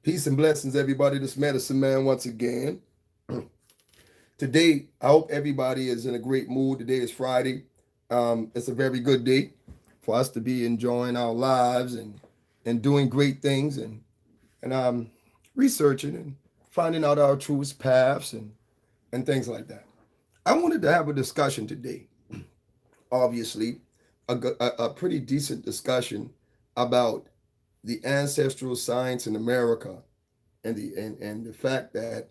Peace and blessings, everybody. This medicine man once again. Today, I hope everybody is in a great mood. Today is Friday. It's a very good day for us to be enjoying our lives and doing great things and researching and finding out our truest paths and things like that. I wanted to have a discussion today. Obviously, a pretty decent discussion about the ancestral science in America and the fact that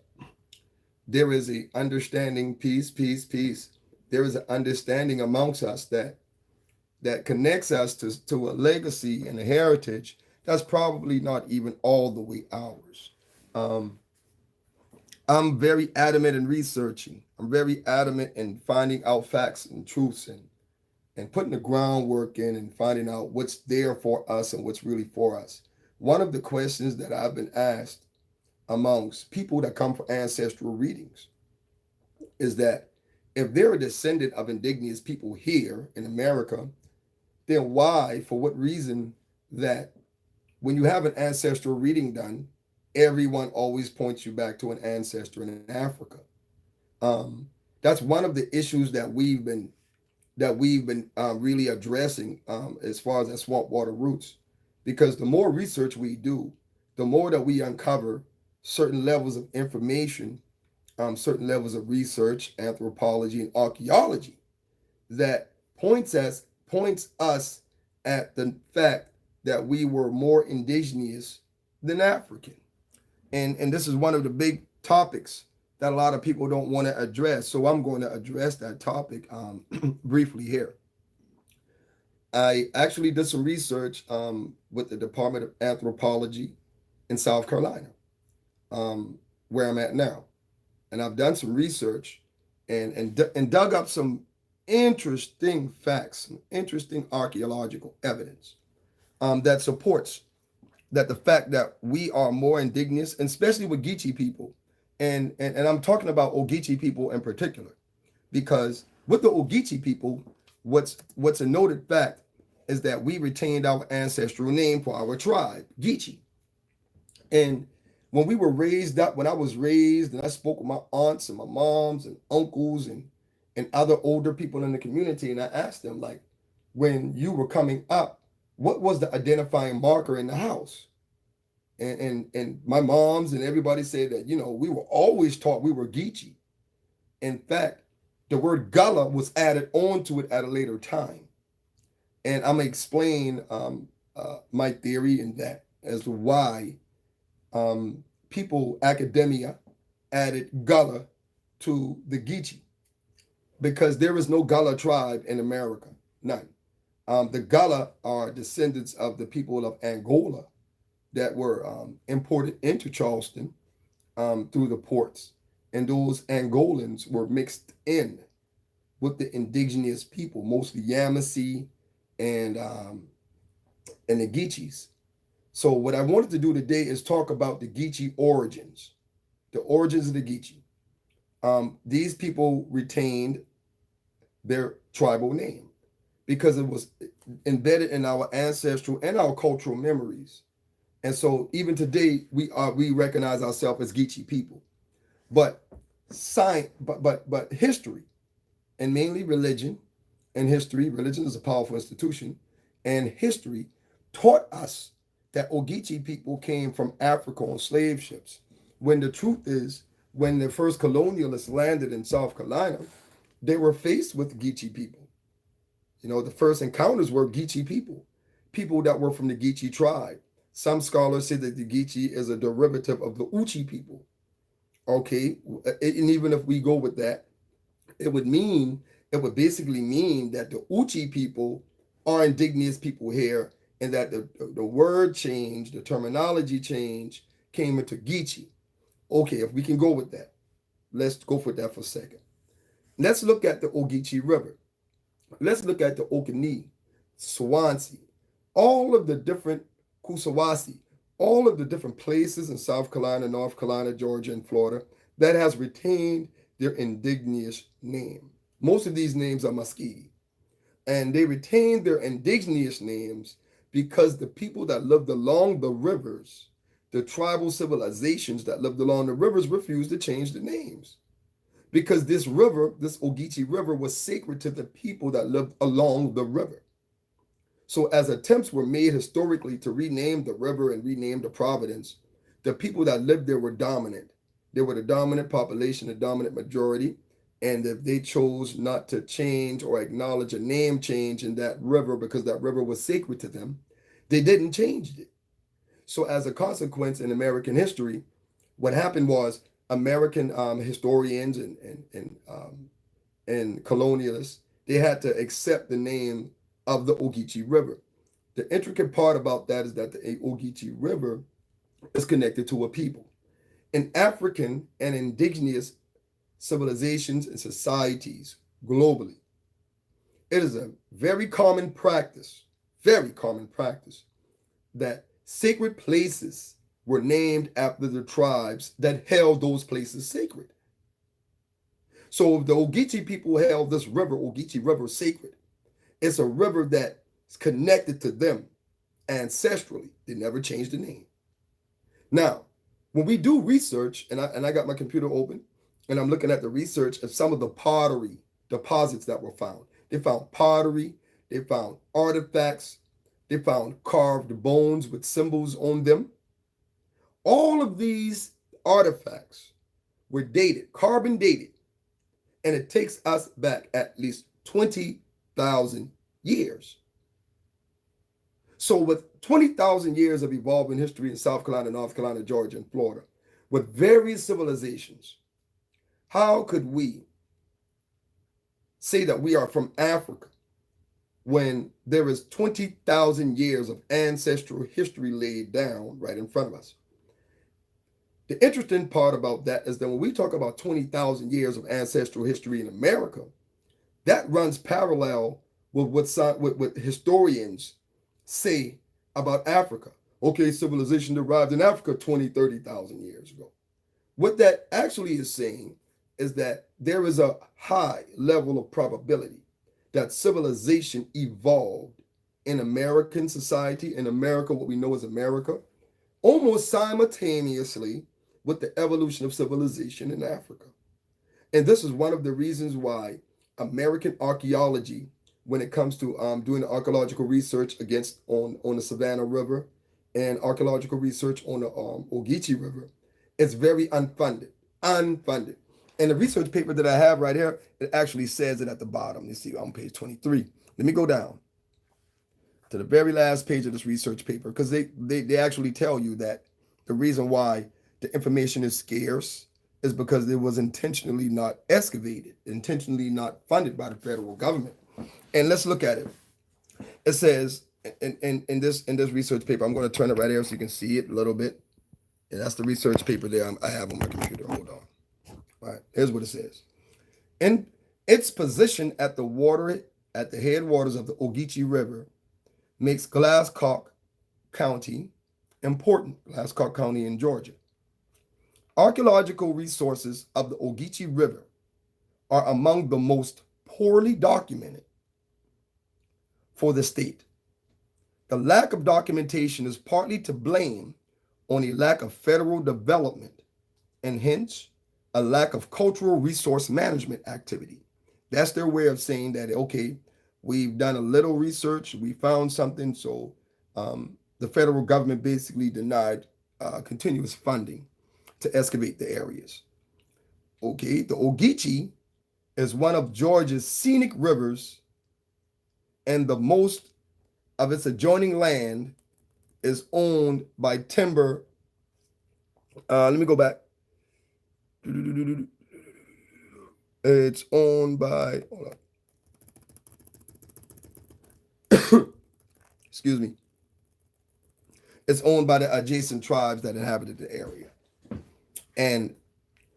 there is a understanding peace. There is an understanding amongst us that connects us to a legacy and a heritage that's probably not even all the way ours. Um, I'm very adamant in researching. I'm very adamant in finding out facts and truths and putting the groundwork in and finding out what's there for us and what's really for us. One of the questions that I've been asked amongst people that come for ancestral readings is that if they're a descendant of indigenous people here in America, then why, for what reason, that when you have an ancestral reading done, everyone always points you back to an ancestor in Africa? That's one of the issues that we've been really addressing as far as that swamp water roots, because the more research we do, the more that we uncover certain levels of information, certain levels of research, anthropology, and archaeology that points us at the fact that we were more indigenous than African. And this is one of the big topics that a lot of people don't want to address. So I'm going to address that topic briefly here. I actually did some research with the Department of Anthropology in South Carolina, where I'm at now, and I've done some research and dug up some interesting facts, some interesting archaeological evidence that supports that the fact that we are more indigenous, and especially with Geechee people, and I'm talking about Ogeechie people in particular, because with the Ogeechie people, what's a noted fact is that we retained our ancestral name for our tribe, Geechee. And when I was raised, and I spoke with my aunts and my moms and uncles and other older people in the community, and I asked them, like, when you were coming up, what was the identifying marker in the house? And my moms and everybody said that, we were always taught we were Geechee. In fact, the word Gullah was added onto it at a later time. And I'm gonna explain my theory in that as to why people, academia, added Gullah to the Geechee, because there is no Gullah tribe in America, none. The Gullah are descendants of the people of Angola that were imported into Charleston through the ports, and those Angolans were mixed in with the indigenous people, mostly Yamasee and the Geechees. So what I wanted to do today is talk about the Geechee origins, the origins of the Geechee. These people retained their tribal name because it was embedded in our ancestral and our cultural memories. And so even today we recognize ourselves as Geechee people. But science, but history, and mainly religion and history, religion is a powerful institution, and history taught us that Ogeechee people came from Africa on slave ships. When the truth is, when the first colonialists landed in South Carolina, they were faced with Geechee people. The first encounters were Geechee people that were from the Geechee tribe. Some scholars say that the Geechee is a derivative of the Ogeechee people. Okay, and even if we go with that, it would basically mean that the Ogeechee people are indigenous people here, and that the word change, the terminology change, came into Geechee. Okay, if we can go with that, let's go for that for a second. Let's look at the Ogeechee River. Let's look at the Okanee, Swansea, all of the different Kusawasi, all of the different places in South Carolina, North Carolina, Georgia, and Florida that has retained their indigenous name. Most of these names are Muscogee, and they retained their indigenous names because the people that lived along the rivers the tribal civilizations that lived along the rivers refused to change the names because this river, this Ogeechie River, was sacred to the people that lived along the river. So, as attempts were made historically to rename the river and rename the province, the people that lived there were dominant. They were the dominant population, the dominant majority. And if they chose not to change or acknowledge a name change in that river because that river was sacred to them, they didn't change it. So, as a consequence in American history, what happened was American historians and colonialists, they had to accept the name of the Ogeechie River. The intricate part about that is that the Ogeechie River is connected to a people. In African and indigenous civilizations and societies globally, it is a very common practice, that sacred places were named after the tribes that held those places sacred. So if the Ogeechie people held this river, Ogeechie River, sacred, it's a river that is connected to them ancestrally. They never changed the name. Now, when we do research, and I got my computer open, and I'm looking at the research of some of the pottery deposits that were found. They found pottery, they found artifacts, they found carved bones with symbols on them. All of these artifacts were dated, carbon dated, and it takes us back at least 20,000 years. So with 20,000 years of evolving history in South Carolina, North Carolina, Georgia, and Florida, with various civilizations, how could we say that we are from Africa when there is 20,000 years of ancestral history laid down right in front of us? The interesting part about that is that when we talk about 20,000 years of ancestral history in America, that runs parallel with what historians say about Africa. Okay, civilization arrived in Africa 20, 30,000 years ago. What that actually is saying is that there is a high level of probability that civilization evolved in American society, in America, what we know as America, almost simultaneously with the evolution of civilization in Africa. And this is one of the reasons why American archaeology, when it comes to doing archaeological research on the Savannah River and archaeological research on the Ogeechie River, it's very unfunded. Unfunded. And the research paper that I have right here, it actually says it at the bottom. You see on page 23. Let me go down to the very last page of this research paper, because they actually tell you that the reason why the information is scarce is because it was intentionally not excavated, intentionally not funded by the federal government. And let's look at it. It says in this research paper, I'm going to turn it right here so you can see it a little bit. And that's the research paper there I have on my computer. Hold on. All right, here's what it says. In its position at the headwaters of the Ogeechie River makes Glasscock County important, Glasscock County in Georgia. Archaeological resources of the Ogeechie River are among the most poorly documented for the state. The lack of documentation is partly to blame on a lack of federal development and hence a lack of cultural resource management activity. That's their way of saying that, okay, we've done a little research, we found something, so the federal government basically denied continuous funding to excavate the areas. Okay, the Ogeechie is one of Georgia's scenic rivers, and the most of its adjoining land is owned by timber. Let me go back. It's owned by, hold on. Excuse me. It's owned by the adjacent tribes that inhabited the area. And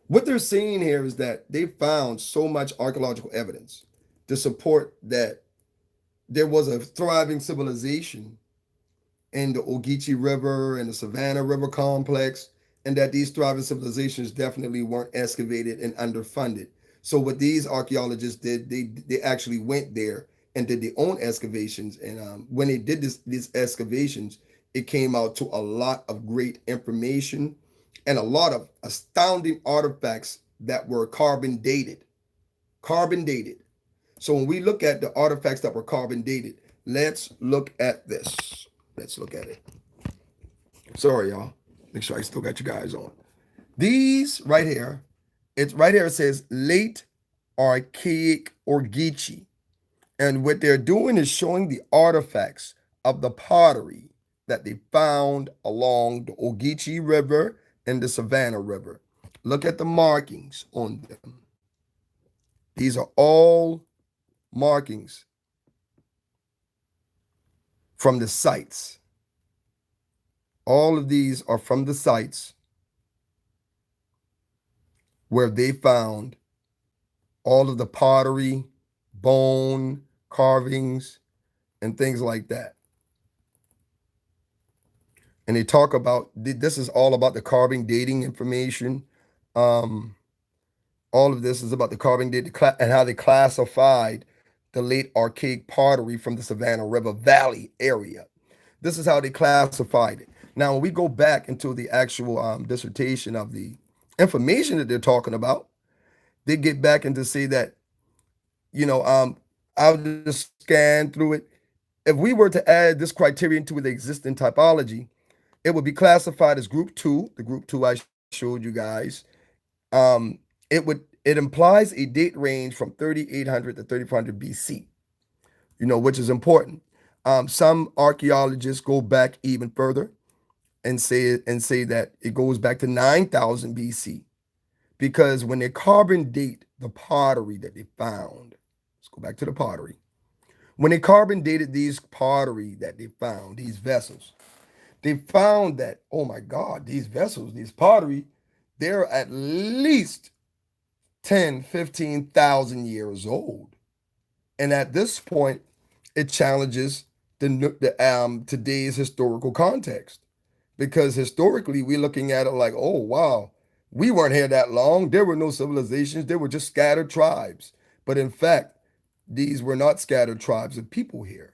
what they're saying here is that they found so much archaeological evidence to support that there was a thriving civilization in the Ogeechie River and the Savannah River complex, and that these thriving civilizations definitely weren't excavated and underfunded. So what these archaeologists did, they actually went there and did their own excavations. And when they did these excavations, it came out to a lot of great information and a lot of astounding artifacts that were carbon dated. Carbon dated. So when we look at the artifacts that were carbon dated, let's look at this. Let's look at it. Sorry, y'all. Make sure I still got you guys on. These right here, it's right here. It says late archaic Ogeechie. And what they're doing is showing the artifacts of the pottery that they found along the Ogeechie River and the Savannah River. Look at the markings on them. These are all markings from the sites. All of these are from the sites where they found all of the pottery, bone, carvings, and things like that. And they talk about, this is all about the carving dating information. All of this is about the carving date and how they classified the late archaic pottery from the Savannah River Valley area. This is how they classified it. Now, when we go back into the actual dissertation of the information that they're talking about, they get back into say that, I'll just scan through it. If we were to add this criterion to the existing typology, it would be classified as group 2, the group 2 I showed you guys. It implies a date range from 3800 to 3400 BC, which is important. Some archaeologists go back even further and say that it goes back to 9000 BC, because when they carbon date the pottery that they found, let's go back to the pottery. When they carbon dated these pottery that they found, these vessels, they found that, oh my God, these vessels, these pottery, they're at least 10, 15,000 years old. And at this point, it challenges the today's historical context. Because historically, we're looking at it like, oh, wow, we weren't here that long. There were no civilizations. There were just scattered tribes. But in fact, these were not scattered tribes of people here.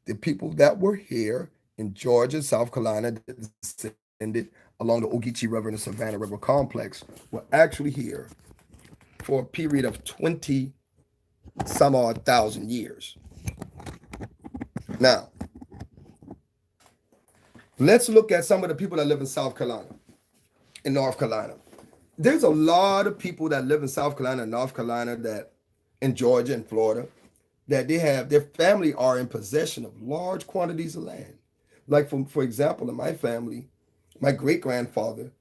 The people that were here in Georgia, South Carolina, that descended along the Ogeechie River and the Savannah River complex were actually here for a period of 20 some odd thousand years. Now, let's look at some of the people that live in South Carolina, in North Carolina. There's a lot of people that live in South Carolina and North Carolina, that in Georgia and Florida, that their family are in possession of large quantities of land. Like for example, in my family, my great grandfather,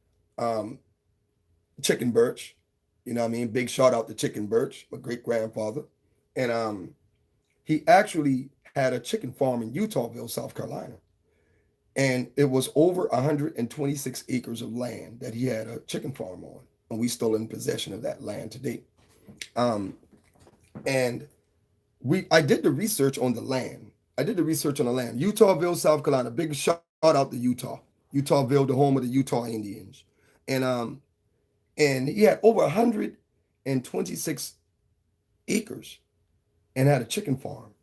Chicken Birch, big shout out to Chicken Birch, my great grandfather, and he actually had a chicken farm in Utahville, South Carolina. And it was over 126 acres of land that he had a chicken farm on. And we still in possession of that land today. And I did the research on the land. Utahville, South Carolina. Big shout out to Utah. Utahville, the home of the Utah Indians. And he had over 126 acres and had a chicken farm.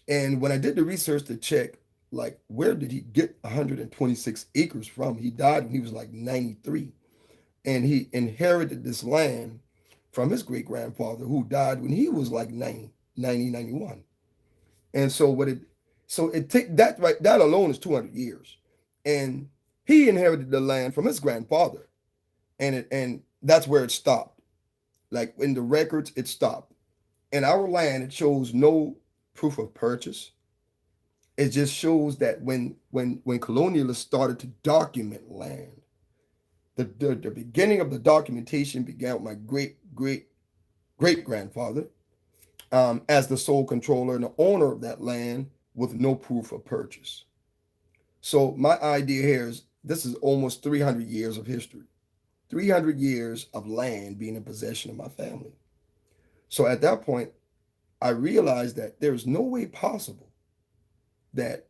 And when I did the research to check, like, where did he get 126 acres from? He died when he was like 93. And he inherited this land from his great grandfather, who died when he was like 90, 91. And so it take that, right, that alone is 200 years. And he inherited the land from his grandfather. And that's where it stopped. Like in the records, it stopped. In our land, it shows no proof of purchase. It just shows that when colonialists started to document land, the beginning of the documentation began with my great grandfather as the sole controller and the owner of that land with no proof of purchase. So my idea here is this is almost 300 years of history, 300 years of land being in possession of my family. So at that point, I realized that there's no way possible that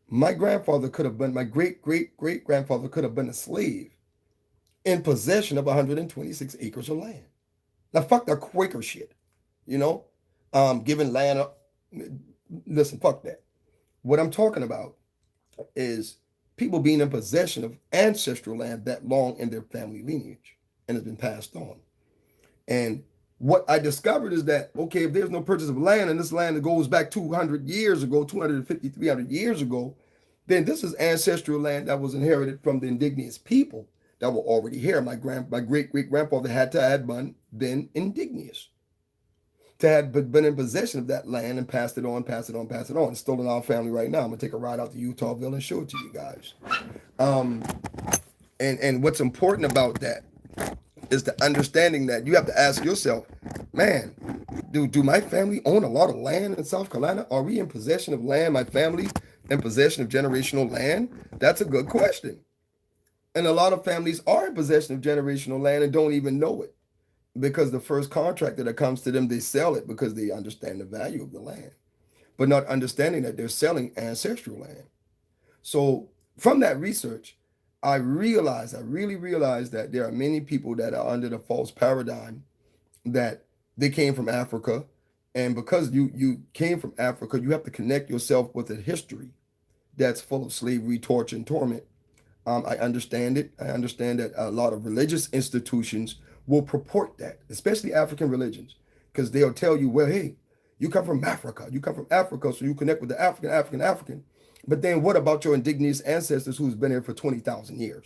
my grandfather could have been, my great grandfather could have been a slave in possession of 126 acres of land. Now, fuck that Quaker shit, giving land up. Listen, fuck that. What I'm talking about is people being in possession of ancestral land that long in their family lineage and has been passed on. And what I discovered is that, okay, if there's no purchase of land and this land that goes back 200 years ago, 250, 300 years ago, then this is ancestral land that was inherited from the indigenous people that were already here. My great great grandfather had to have been indigenous, to have been in possession of that land and passed it on, pass it on, pass it on. It's still in our family right now. I'm gonna take a ride out to Utahville and show it to you guys. And what's important about that is the understanding that you have to ask yourself, man, do my family own a lot of land in South Carolina? Are we in possession of land? My family in possession of generational land? That's a good question. And a lot of families are in possession of generational land and don't even know it, because the first contractor that comes to them, they sell it because they understand the value of the land, but not understanding that they're selling ancestral land. So from that research, I really realized that there are many people that are under the false paradigm that they came from Africa. And because you came from Africa, you have to connect yourself with a history that's full of slavery, torture, and torment. I understand it. I understand that a lot of religious institutions will purport that, especially African religions, because they'll tell you, well, hey, you come from Africa. You come from Africa, so you connect with the African. But then what about your indigenous ancestors who's been here for 20,000 years?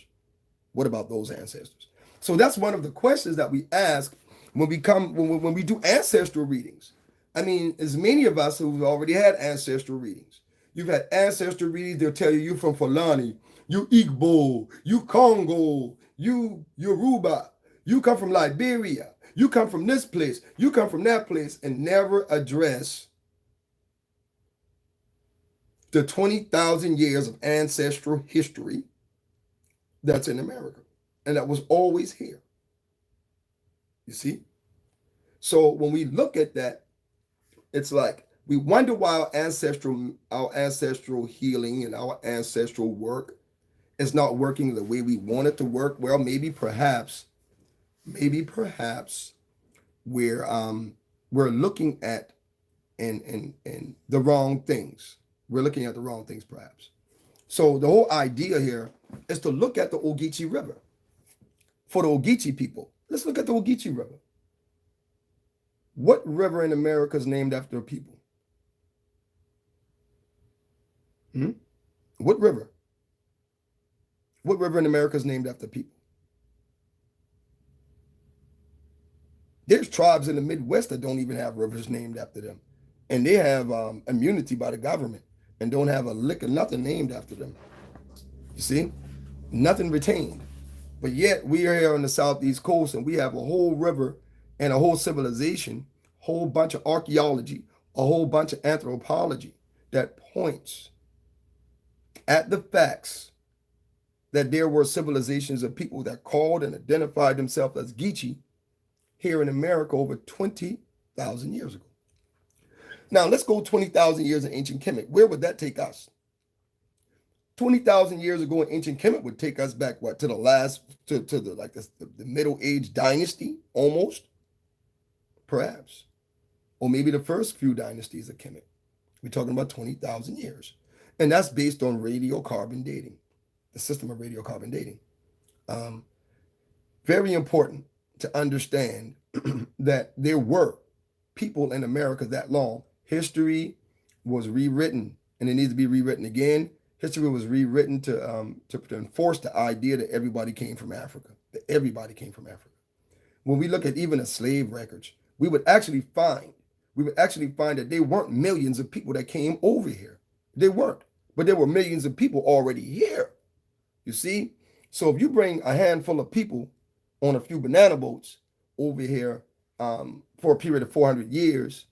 What about those ancestors? So that's one of the questions that we ask when we do ancestral readings. I mean, as many of us who've already had ancestral readings. You've had ancestral readings, they'll tell you from Fulani, you Igbo, you Congo, you Yoruba, you come from Liberia, you come from this place, you come from that place, and never address the 20,000 years of ancestral history that's in America and that was always here. You see? So when we look at that, it's like we wonder why our ancestral healing and our ancestral work is not working the way we want it to work. Well, maybe perhaps we're looking at and the wrong things. We're looking at the wrong things, perhaps. So the whole idea here is to look at the Ogeechie River. For the Ogeechie people, let's look at the Ogeechie River. What river in America is named after a people? What river? What river in America is named after people? There's tribes in the Midwest that don't even have rivers named after them. And they have immunity by the government and don't have a lick of nothing named after them. You see? Nothing retained. But yet we are here on the southeast coast and we have a whole river and a whole civilization, whole bunch of archaeology, a whole bunch of anthropology that points at the facts that there were civilizations of people that called and identified themselves as Geechie here in America over 20,000 years ago. Now let's go 20,000 years in ancient Kemet. Where would that take us? 20,000 years ago in ancient Kemet would take us back to the Middle Age dynasty, almost, perhaps, or maybe the first few dynasties of Kemet. We're talking about 20,000 years, and that's based on radiocarbon dating, the system of radiocarbon dating. Very important to understand that there were people in America that long. History was rewritten, and it needs to be rewritten again. History was rewritten to enforce the idea that everybody came from Africa, When we look at even the slave records, we would actually find that there weren't millions of people that came over here. They weren't, but there were millions of people already here. You see? So if you bring a handful of people on a few banana boats over here for a period of 400 years,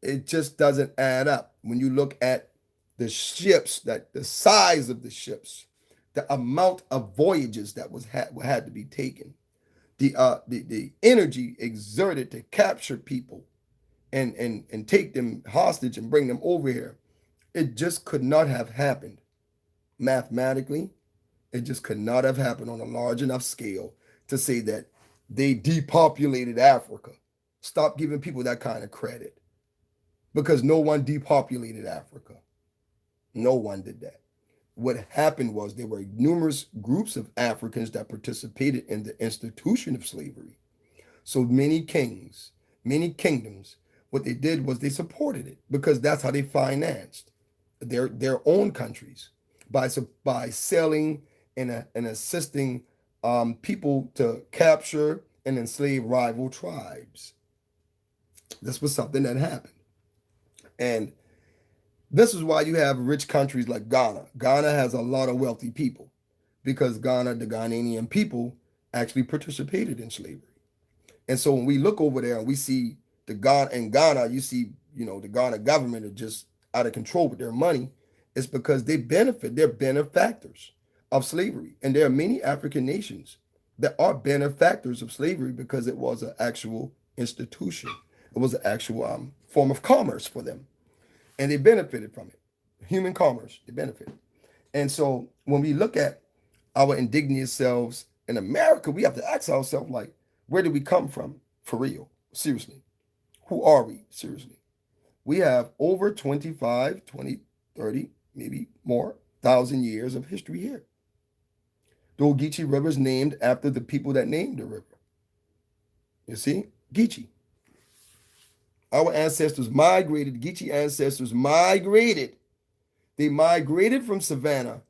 it just doesn't add up. When you look at the ships, that the size of the ships, the amount of voyages that had to be taken, the energy exerted to capture people and take them hostage and bring them over here, it just could not have happened mathematically. It just could not have happened on a large enough scale to say that they depopulated Africa. Stop giving people that kind of credit, because no one depopulated Africa. No one did that. what happened was there were numerous groups of Africans that participated in the institution of slavery. So many kings, many kingdoms, what they did was they supported it because that's how they financed their own countries by selling and assisting people to capture and enslave rival tribes. This was something that happened. And this is why you have rich countries like Ghana. Ghana has a lot of wealthy people because Ghana, the Ghanaian people, actually participated in slavery. And so when we look over there and we see the Ghana in Ghana, you see, the Ghana government are just out of control with their money. It's because they're benefactors of slavery. And there are many African nations that are benefactors of slavery because it was an actual institution. It was an actual form of commerce for them. And they benefited from it. Human commerce, they benefited. And so when we look at our indigenous selves in America, we have to ask ourselves, like, where did we come from? For real. Seriously. Who are we? Seriously. We have over 25, 20, 30, maybe more, 1,000 years of history here. The Ogeechie River is named after the people that named the river. You see? Geechie. Our ancestors migrated, Geechie ancestors migrated. They migrated from Savannah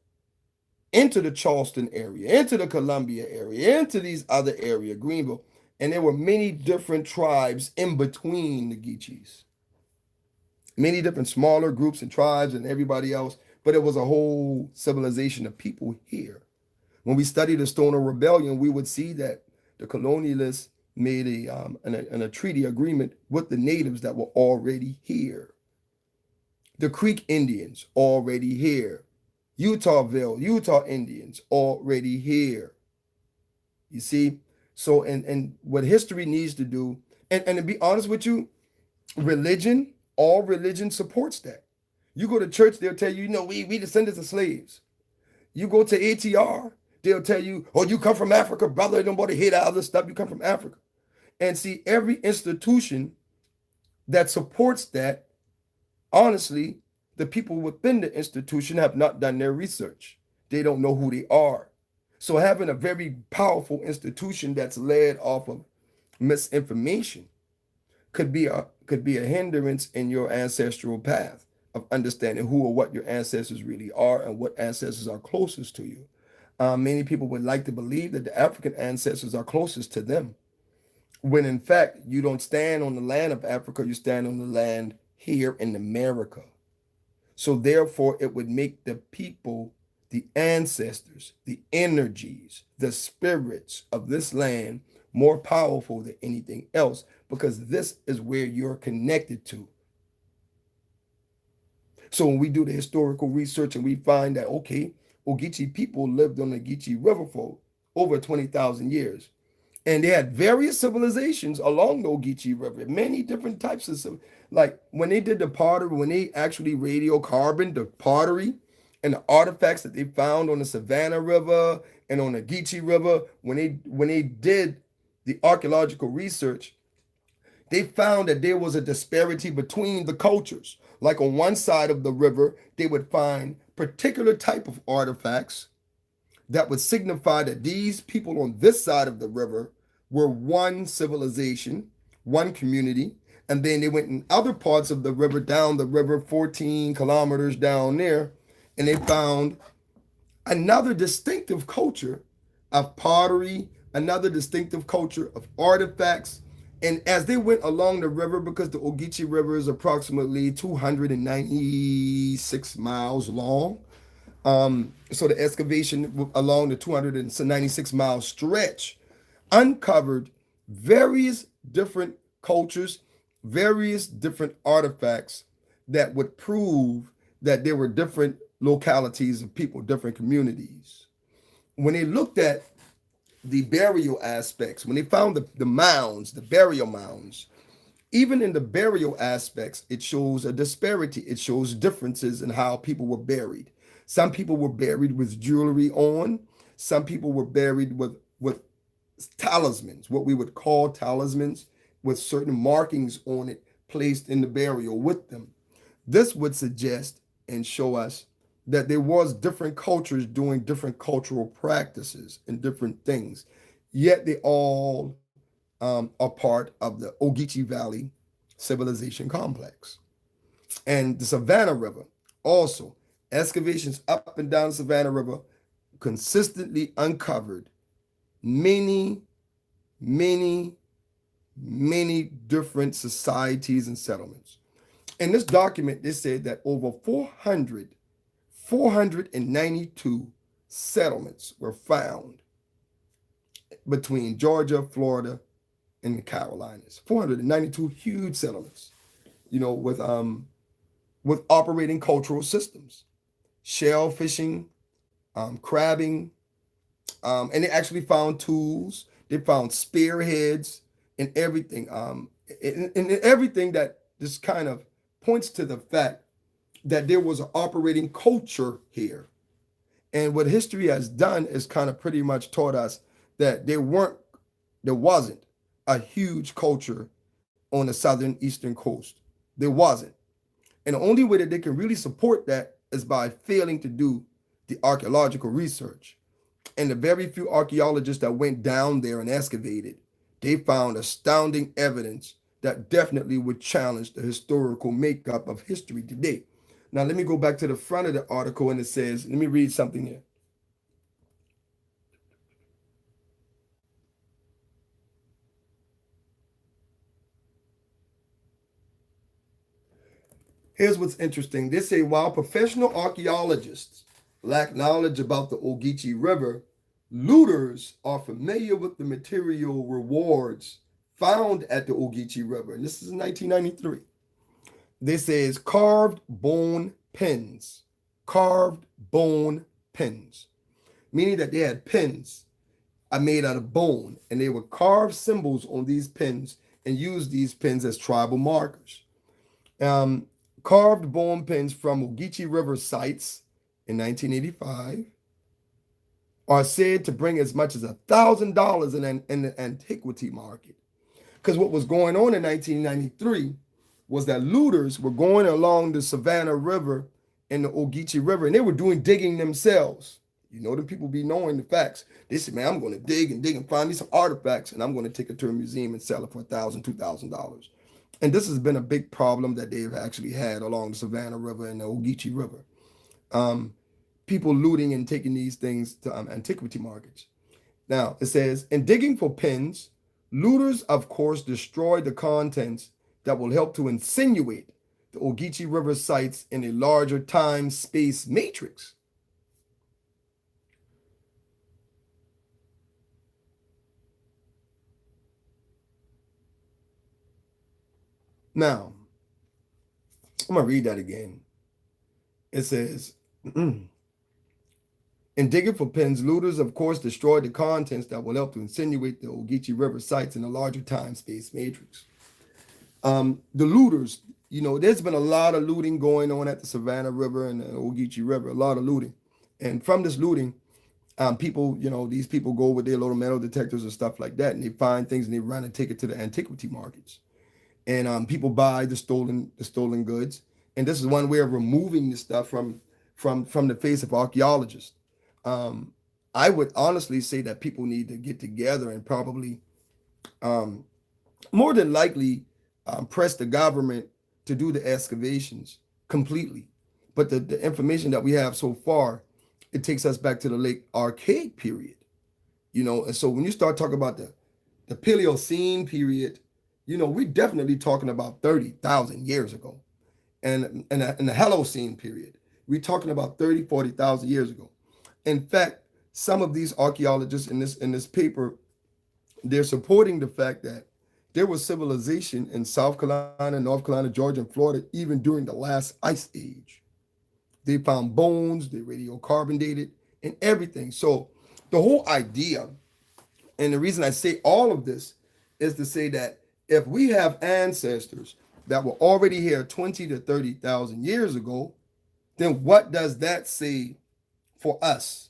into the Charleston area, into the Columbia area, into these other areas, Greenville. And there were many different tribes in between the Geechies. Many different smaller groups and tribes and everybody else, but it was a whole civilization of people here. When we study the Stoner Rebellion, we would see that the colonialists made a treaty agreement with the natives that were already here. The Creek Indians already here. Utahville, Utah Indians already here. You see? So, and what history needs to do, and to be honest with you, all religion supports that. You go to church, they'll tell you, we descendants of slaves. You go to ATR, they'll tell you, oh, you come from Africa, brother. Nobody hear that other stuff. You come from Africa. And see, every institution that supports that, honestly, the people within the institution have not done their research. They don't know who they are. So having a very powerful institution that's led off of misinformation could be a hindrance in your ancestral path of understanding who or what your ancestors really are and what ancestors are closest to you. Many people would like to believe that the African ancestors are closest to them, when in fact you don't stand on the land of Africa, you stand on the land here in America. So therefore it would make the people, the ancestors, the energies, the spirits of this land more powerful than anything else, because this is where you're connected to. So when we do the historical research and we find that, okay, Ogeechie people lived on the Geechie River for over 20,000 years. And they had various civilizations along the Ogeechie River, many different types of, like when they did the pottery, when they actually radiocarboned the pottery and the artifacts that they found on the Savannah River and on the Geechie River, when they did the archaeological research, they found that there was a disparity between the cultures. Like on one side of the river, they would find particular type of artifacts that would signify that these people on this side of the river were one civilization, one community. And then they went in other parts of the river, down the river, 14 kilometers down there, and they found another distinctive culture of pottery, another distinctive culture of artifacts. And as they went along the river, because the Ogeechie River is approximately 296 miles long, so the excavation along the 296-mile stretch uncovered various different cultures, various different artifacts that would prove that there were different localities of people, different communities. When they looked at the burial aspects, when they found the mounds, the burial mounds, even in the burial aspects, it shows a disparity. It shows differences in how people were buried. Some people were buried with jewelry on. Some people were buried with talismans, what we would call talismans, with certain markings on it placed in the burial with them. This would suggest and show us that there was different cultures doing different cultural practices and different things, yet they all are part of the Ogeechee Valley civilization complex. And the Savannah River also, excavations up and down the Savannah River consistently uncovered many, many, many different societies and settlements. In this document, they said that over 492 settlements were found between Georgia, Florida, and the Carolinas. 492 huge settlements, with operating cultural systems, shell fishing, crabbing, and they actually found tools. They found spearheads and everything, and everything that just kind of points to the fact that there was an operating culture here. And what history has done is kind of pretty much taught us that there wasn't a huge culture on the southern eastern coast. There wasn't. And the only way that they can really support that is by failing to do the archaeological research. And the very few archaeologists that went down there and excavated, they found astounding evidence that definitely would challenge the historical makeup of history today. Now, let me go back to the front of the article, and it says, let me read something here. Here's what's interesting. They say while professional archaeologists lack knowledge about the Ogeechee River, looters are familiar with the material rewards found at the Ogeechee River. And this is in 1993. This is carved bone pins, meaning that they had pins made out of bone, and they would carve symbols on these pins and use these pins as tribal markers. Um, Carved bone pins from Ogeechee River sites in 1985 are said to bring as much as $1,000 in the antiquity market. Because what was going on in 1993 was that looters were going along the Savannah River and the Ogeechee River, and they were doing digging themselves. You know, the people be knowing the facts. They said, man, I'm going to dig and find me some artifacts, and I'm going to take it to a museum and sell it for $1,000, $2,000. And this has been a big problem that they've actually had along the Savannah River and the Ogeechee River. People looting and taking these things to antiquity markets. Now, it says, in digging for pins, looters, of course, destroy the contents that will help to insinuate the Ogeechee River sites in a larger time-space matrix. Now, I'm going to read that again. It says, in digging for pins, looters, of course, destroyed the contents that will help to insinuate the Ogeechee River sites in a larger time-space matrix. The looters, there's been a lot of looting going on at the Savannah River and the Ogeechee River, a lot of looting. And from this looting, people, these people go with their little metal detectors and stuff like that, and they find things and they run and take it to the antiquity markets. And people buy the stolen goods. And this is one way of removing this stuff from the face of archaeologists. I would honestly say that people need to get together and probably, more than likely, press the government to do the excavations completely. But the information that we have so far, it takes us back to the late Archaic period, And so when you start talking about the Paleocene period, we're definitely talking about 30,000 years ago. And in the Holocene period, we're talking about 30, 40,000 years ago. In fact, some of these archaeologists in this paper, they're supporting the fact that there was civilization in South Carolina, North Carolina, Georgia, and Florida even during the last ice age. They found bones, they radiocarbon dated, and everything. So the whole idea, and the reason I say all of this, is to say that if we have ancestors that were already here 20 to 30,000 years ago, then what does that say for us?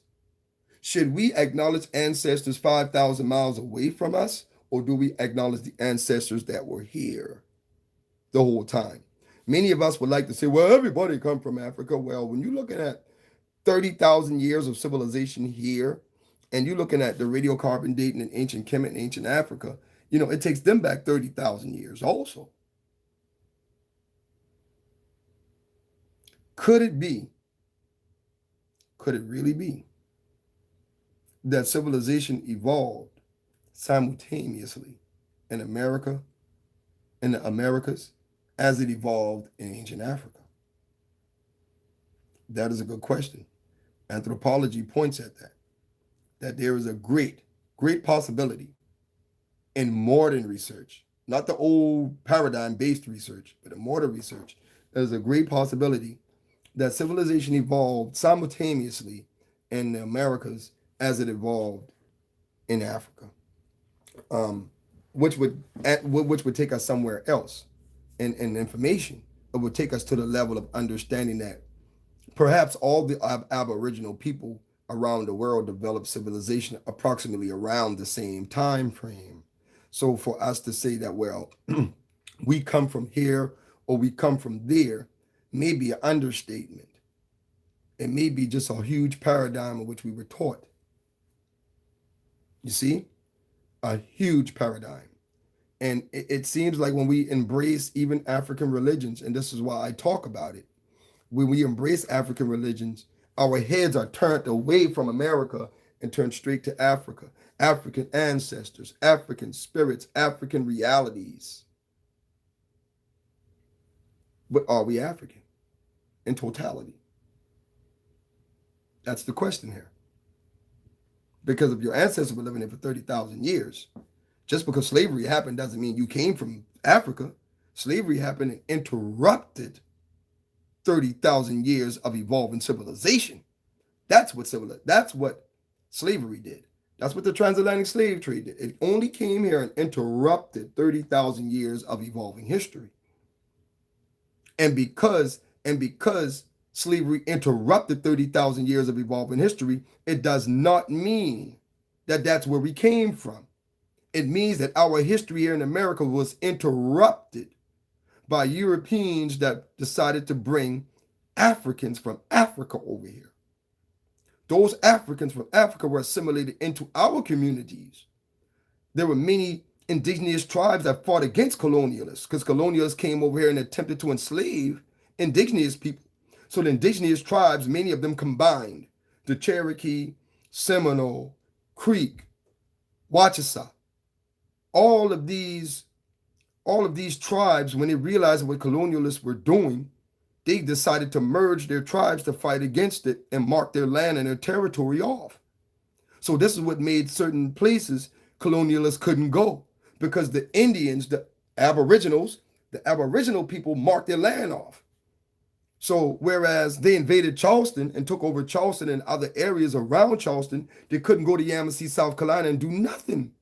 Should we acknowledge ancestors 5,000 miles away from us, or do we acknowledge the ancestors that were here the whole time? Many of us would like to say, well, everybody come from Africa. Well, when you're looking at 30,000 years of civilization here, and you're looking at the radiocarbon dating in ancient Kemet and ancient Africa, it takes them back 30,000 years also. Could it be, could it really be that civilization evolved simultaneously in America, in the Americas, as it evolved in ancient Africa? That is a good question. Anthropology points at that there is a great possibility in modern research, not the old paradigm-based research, but in modern research, there's a great possibility that civilization evolved simultaneously in the Americas as it evolved in Africa, um, which would take us somewhere else in information. It would take us to the level of understanding that perhaps all the Aboriginal people around the world developed civilization approximately around the same time frame. So for us to say that, well, we come from here or we come from there, may be an understatement. It may be just a huge paradigm of which we were taught. You see, a huge paradigm. And it seems like when we embrace even African religions, and this is why I talk about it, when we embrace African religions, our heads are turned away from America and turned straight to Africa. African ancestors, African spirits, African realities. But are we African in totality? That's the question here. Because if your ancestors were living there for 30,000 years, just because slavery happened doesn't mean you came from Africa. Slavery happened and interrupted 30,000 years of evolving civilization. That's what slavery did. That's what the transatlantic slave trade did. It only came here and interrupted 30,000 years of evolving history. And because slavery interrupted 30,000 years of evolving history, it does not mean that that's where we came from. It means that our history here in America was interrupted by Europeans that decided to bring Africans from Africa over here. Those Africans from Africa were assimilated into our communities. There were many indigenous tribes that fought against colonialists because colonialists came over here and attempted to enslave indigenous people. So the indigenous tribes, many of them combined, the Cherokee, Seminole, Creek, Wachusett, all of these tribes, when they realized what colonialists were doing, they decided to merge their tribes to fight against it and mark their land and their territory off. So this is what made certain places colonialists couldn't go, because the Indians, the Aboriginal people marked their land off. So whereas they invaded Charleston and took over Charleston and other areas around Charleston, they couldn't go to Yamasee, South Carolina and do nothing,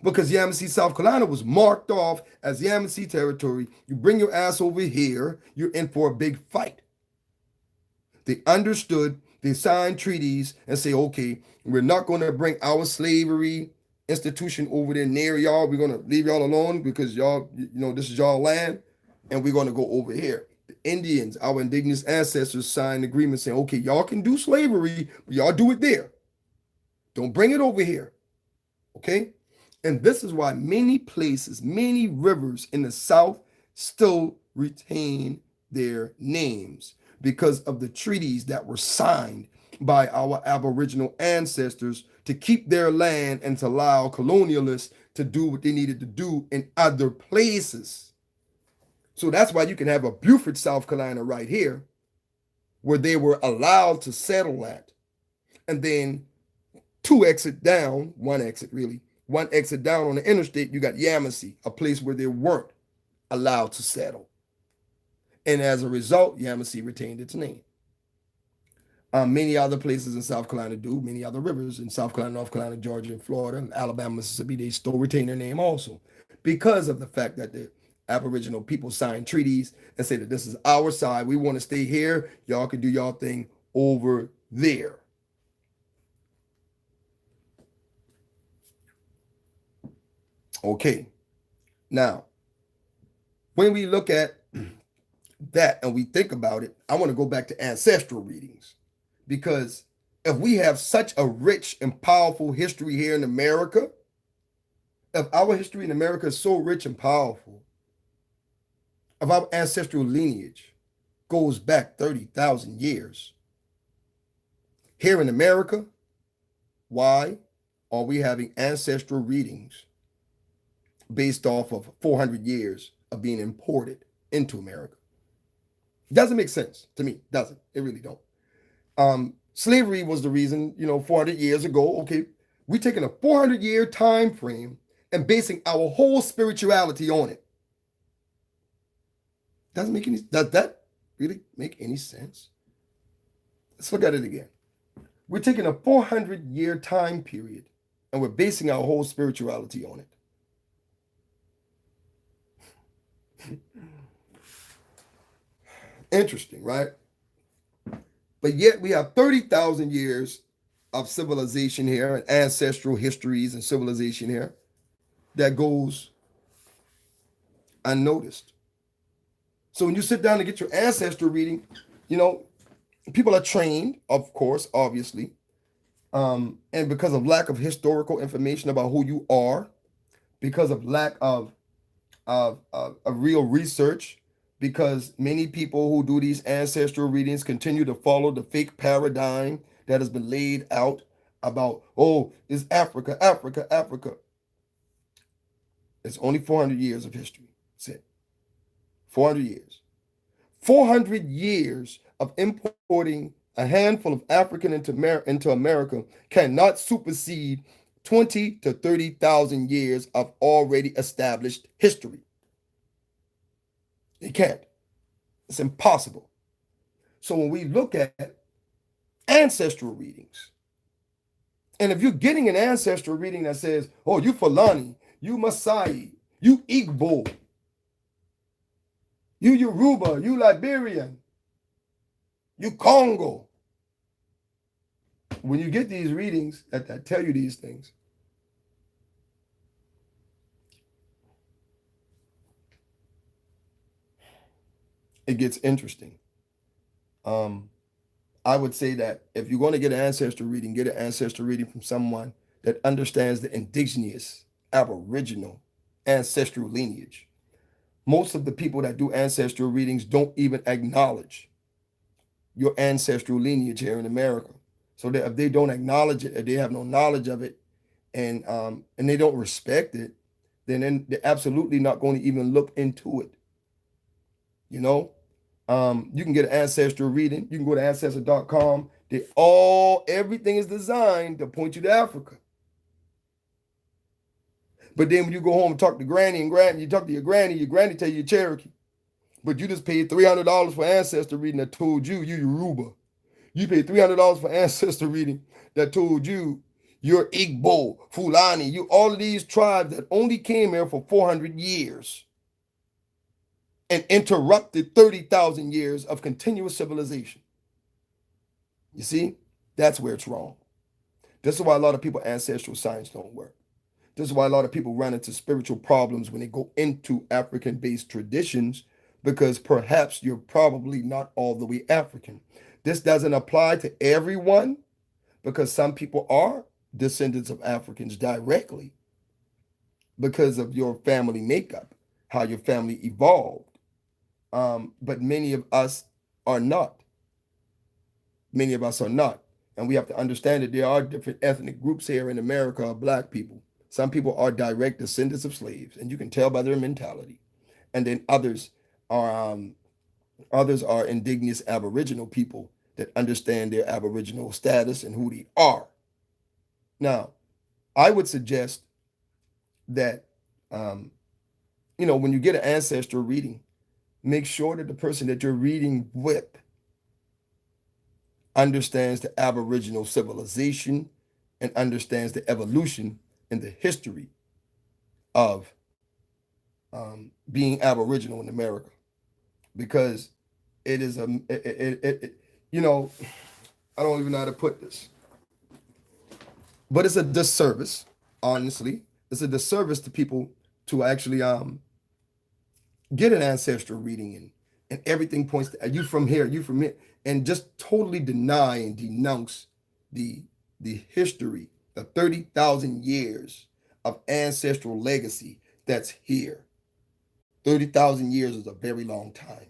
because Yamasee, South Carolina was marked off as Yamasee territory. You bring your ass over here, you're in for a big fight. They understood, they signed treaties and say, okay, we're not going to bring our slavery institution over there near y'all. We're going to leave y'all alone because y'all, this is y'all land, and we're going to go over here. The Indians, our indigenous ancestors, signed agreements saying, okay, y'all can do slavery, but y'all do it there. Don't bring it over here. Okay? And this is why many places, many rivers in the South still retain their names, because of the treaties that were signed by our Aboriginal ancestors to keep their land and to allow colonialists to do what they needed to do in other places. So that's why you can have a Beaufort, South Carolina right here, where they were allowed to settle at. And then one exit down on the interstate, you got Yamasee, a place where they weren't allowed to settle. And as a result, Yamasee retained its name. Many other places in South Carolina do, many other rivers in South Carolina, North Carolina, Georgia, and Florida, and Alabama, Mississippi, they still retain their name also, because of the fact that the Aboriginal people signed treaties and say that this is our side. We want to stay here. Y'all can do y'all thing over there. Okay. Now, when we look at that and we think about it, I want to go back to ancestral readings, because if we have such a rich and powerful history here in America, if our history in America is so rich and powerful, if our ancestral lineage goes back 30,000 years here in America, why are we having ancestral readings based off of 400 years of being imported into America? Doesn't make sense to me. Doesn't. It really don't. Slavery was the reason, 400 years ago. Okay, we're taking a 400-year time frame and basing our whole spirituality on it. Does that really make any sense? Let's look at it again. We're taking a 400-year time period and we're basing our whole spirituality on it. Interesting, right? But yet we have 30,000 years of civilization here and ancestral histories and civilization here that goes unnoticed. So when you sit down to get your ancestral reading, people are trained, of course, obviously, and because of lack of historical information about who you are, because of lack of real research, because many people who do these ancestral readings continue to follow the fake paradigm that has been laid out about, oh, it's Africa, Africa, Africa. It's only 400 years of history. That's it. 400 years. 400 years of importing a handful of African into America cannot supersede 20 to 30,000 years of already established history. It can't. It's impossible. So when we look at ancestral readings, and if you're getting an ancestral reading that says, oh, you Fulani, you Maasai, you Igbo, you Yoruba, you Liberian, you Congo. When you get these readings that tell you these things, it gets interesting. I would say that if you're going to get an ancestral reading, get an ancestral reading from someone that understands the indigenous, aboriginal, ancestral lineage. Most of the people that do ancestral readings don't even acknowledge your ancestral lineage here in America. So that if they don't acknowledge it, if they have no knowledge of it, and they don't respect it, then they're absolutely not going to even look into it. You can get an ancestral reading. You can go to ancestor.com. Everything is designed to point you to Africa. But then when you go home and talk to granny, you talk to your granny tell you Cherokee. But you just paid $300 for ancestor reading that told you Yoruba. You paid $300 for ancestor reading that told you you're Igbo, Fulani, you all of these tribes that only came here for 400 years and interrupted 30,000 years of continuous civilization. You see, that's where it's wrong. This is why a lot of people ancestral science don't work. This is why a lot of people run into spiritual problems when they go into African-based traditions, because perhaps you're probably not all the way African. This doesn't apply to everyone, because some people are descendants of Africans directly because of your family makeup, how your family evolved. But many of us are not. Many of us are not. And we have to understand that there are different ethnic groups here in America of Black people. Some people are direct descendants of slaves, and you can tell by their mentality. And then others are indigenous Aboriginal people that understand their Aboriginal status and who they are. Now, I would suggest that, when you get an ancestral reading, make sure that the person that you're reading with understands the Aboriginal civilization and understands the evolution and the history of being Aboriginal in America, because it is I don't even know how to put this, but it's a disservice. Honestly, it's a disservice to people to actually get an ancestral reading and everything points to, are you from here? Are you from here? And just totally deny and denounce the history, the 30,000 years of ancestral legacy that's here. 30,000 years is a very long time.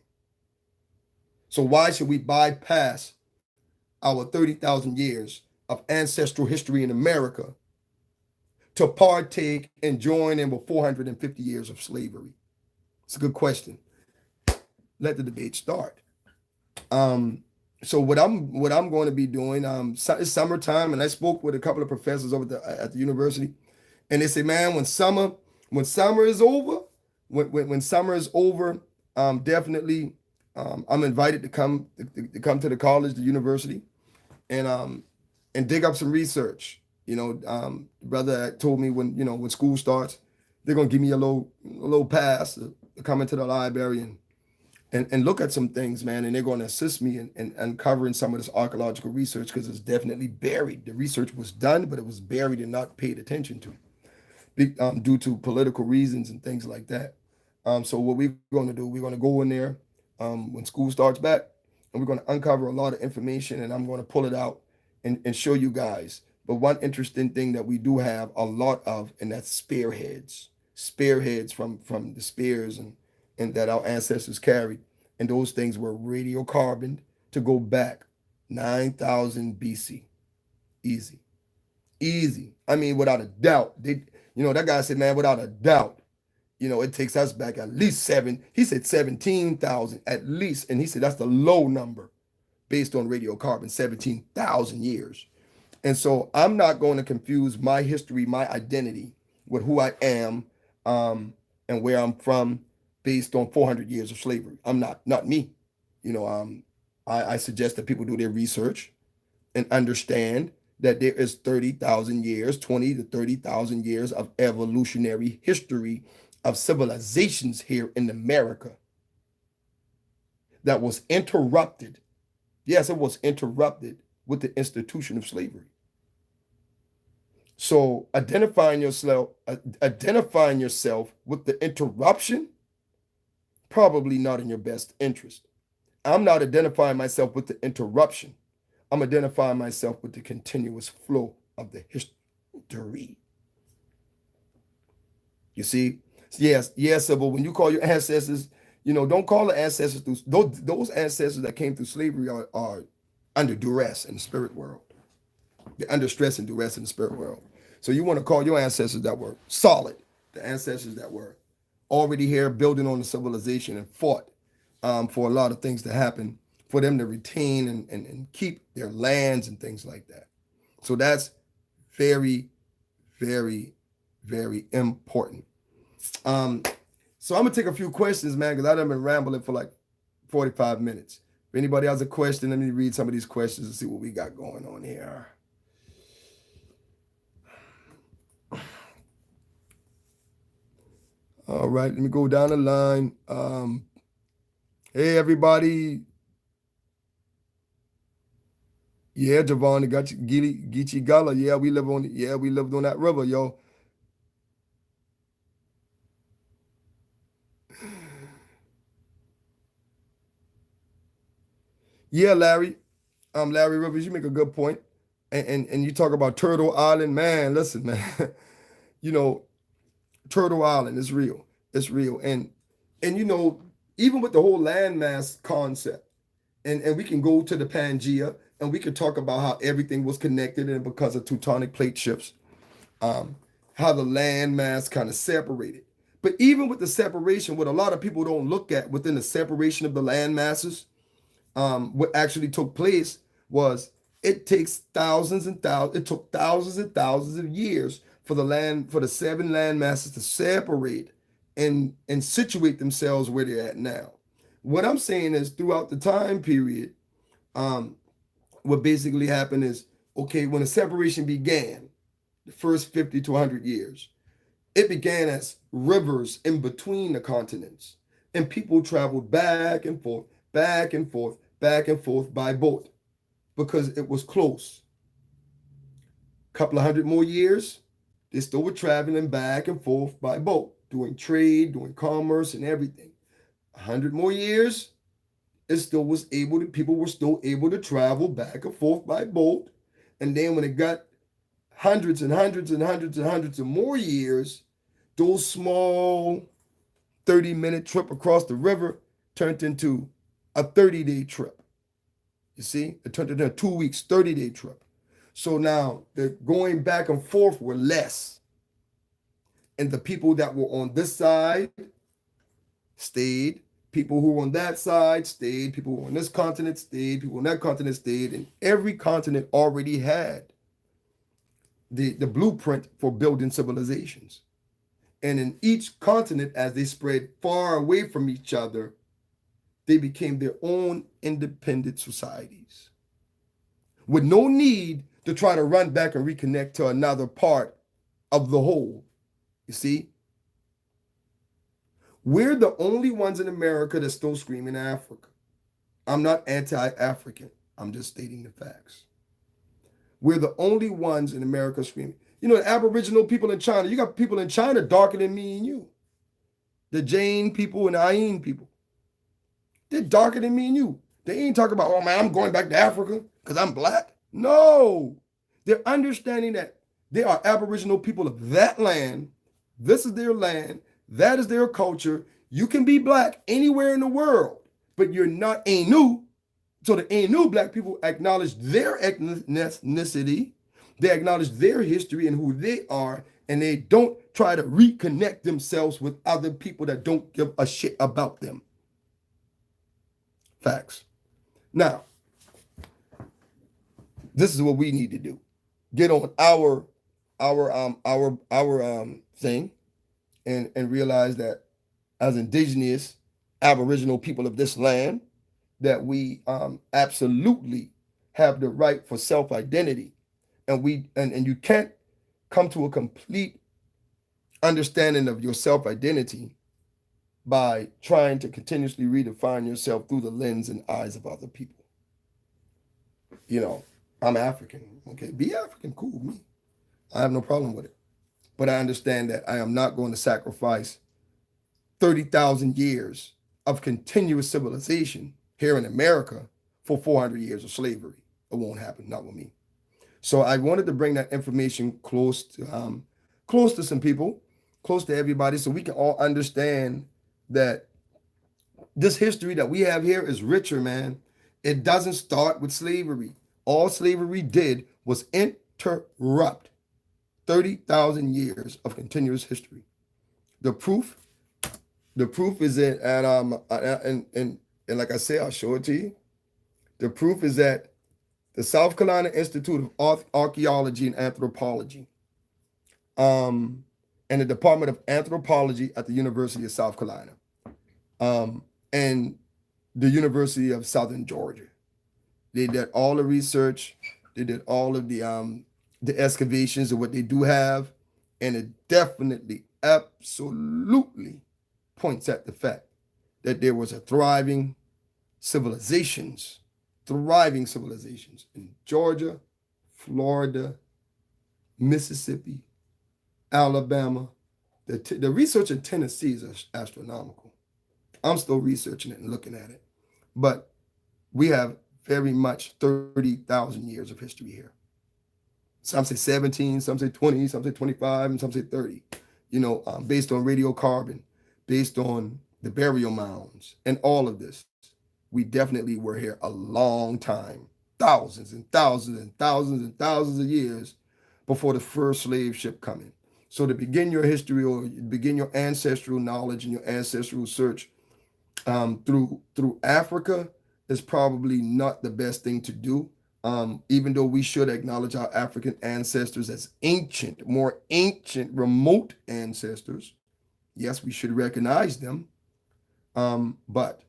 So why should we bypass our 30,000 years of ancestral history in America to partake and join in with 450 years of slavery? It's a good question. Let the debate start. So what I'm going to be doing, it's summertime, and I spoke with a couple of professors over at the university, and they say, man, when summer is over, when summer is over, definitely, I'm invited to come to the college, the university, and dig up some research. Brother told me when school starts, they're gonna give me a little pass to come into the library and look at some things, man, and they're going to assist me in uncovering some of this archaeological research because it's definitely buried. The research was done, but it was buried and not paid attention to, due to political reasons and things like that. So what we're going to do, we're going to go in there when school starts back, and we're going to uncover a lot of information, and I'm going to pull it out and show you guys. But one interesting thing that we do have a lot of, and that's spearheads from the spears and that our ancestors carried. And those things were radiocarboned to go back 9,000 BC. Easy. Easy. I mean, without a doubt. That guy said, man, without a doubt, it takes us back at least he said 17,000 at least. And he said that's the low number based on radiocarbon, 17,000 years. And so I'm not going to confuse my history, my identity with who I am, and where I'm from based on 400 years of slavery. I'm not me. I suggest that people do their research and understand that there is 30,000 years, 20 to 30,000 years of evolutionary history of civilizations here in America that was interrupted. Yes, it was interrupted with the institution of slavery. So identifying yourself with the interruption, probably not in your best interest. I'm not identifying myself with the interruption. I'm identifying myself with the continuous flow of the history. You see? Yes, but when you call your ancestors, don't call the ancestors through those ancestors that came through slavery are under duress in the spirit world. They're under stress and duress in the spirit world. So you want to call your ancestors that were solid, the ancestors that were already here building on the civilization and fought for a lot of things to happen, for them to retain and keep their lands and things like that. So that's very, very, very important. So I'm going to take a few questions, man, because I've been rambling for like 45 minutes. If anybody has a question, let me read some of these questions and see what we got going on here. All right, let me go down the line. Hey, everybody. Yeah, Javon, got you, Geechie Gullah. Yeah, we lived on that river, yo. Yeah, Larry. Larry Rivers, you make a good point. And you talk about Turtle Island, man. Listen, man. Turtle Island is real. It's real. And even with the whole landmass concept, and we can go to the Pangea and we can talk about how everything was connected and because of tectonic plate shifts, how the landmass kind of separated. But even with the separation, what a lot of people don't look at within the separation of the land masses, what actually took place was it took thousands and thousands of years for the 7 land masses to separate and situate themselves where they're at now. What I'm saying is throughout the time period, what basically happened is, okay, when the separation began, the first 50 to 100 years, it began as rivers in between the continents, and people traveled back and forth, back and forth, back and forth by boat because it was close. A couple of hundred more years, they still were traveling back and forth by boat, doing trade, doing commerce, and everything. 100 more years, people were still able to travel back and forth by boat. And then when it got hundreds and hundreds and hundreds and hundreds of more years, those small 30-minute trip across the river turned into a 30-day trip. You see, it turned into a 2 weeks, 30-day trip. So now the going back and forth were less. And the people that were on this side stayed. People who were on that side stayed. People who were on this continent stayed. People on that continent stayed. And every continent already had the blueprint for building civilizations. And in each continent, as they spread far away from each other, they became their own independent societies with no need to try to run back and reconnect to another part of the whole. You see? We're the only ones in America that's still screaming Africa. I'm not anti-African. I'm just stating the facts. We're the only ones in America screaming. You know, the Aboriginal people in China, you got people in China darker than me and you. The Jain people and the Ayin people. They're darker than me and you. They ain't talking about, oh man, I'm going back to Africa because I'm black. No. They're understanding that they are Aboriginal people of that land. This is their land. That is their culture. You can be black anywhere in the world, but you're not Ainu. So the Ainu black people acknowledge their ethnicity. They acknowledge their history and who they are, and they don't try to reconnect themselves with other people that don't give a shit about them. Facts. Now, this is what we need to do. Get on our thing and realize that as indigenous Aboriginal people of this land, that we absolutely have the right for self-identity. And you can't come to a complete understanding of your self-identity by trying to continuously redefine yourself through the lens and eyes of other people. You know, I'm African. Okay, be African, cool with me. I have no problem with it. But I understand that I am not going to sacrifice 30,000 years of continuous civilization here in America for 400 years of slavery. It won't happen, not with me. So I wanted to bring that information close to some people, close to everybody, so we can all understand that this history that we have here is richer, man. It doesn't start with slavery. All slavery did was interrupt 30,000 years of continuous history. The proof is that and like I say, I'll show it to you. The proof is that the South Carolina Institute of Archaeology and Anthropology, and the Department of Anthropology at the University of South Carolina, and the University of Southern Georgia. They did all the research. They did all of the excavations of what they do have, and it definitely, absolutely points at the fact that there was a thriving civilizations in Georgia, Florida, Mississippi, Alabama. The research in Tennessee is astronomical. I'm still researching it and looking at it. But we have very much 30,000 years of history here. Some say 17, some say 20, some say 25, and some say 30. You know, based on radiocarbon, based on the burial mounds, and all of this. We definitely were here a long time, thousands and thousands and thousands and thousands of years before the first slave ship coming. So to begin your history or begin your ancestral knowledge and your ancestral search through Africa is probably not the best thing to do. Even though we should acknowledge our African ancestors as ancient, more ancient, remote ancestors. Yes, we should recognize them. But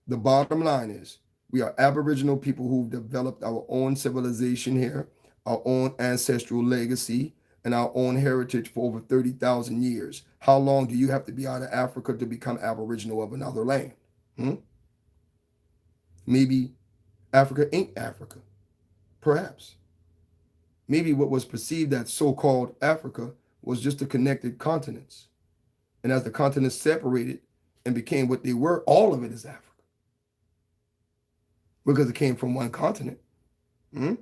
the bottom line is we are Aboriginal people who've developed our own civilization here, our own ancestral legacy, and our own heritage for over 30,000 years. How long do you have to be out of Africa to become Aboriginal of another land? Maybe Africa ain't Africa. Perhaps. Maybe what was perceived as so-called Africa was just the connected continents. And as the continents separated and became what they were, all of it is Africa. because it came from one continent. Hmm?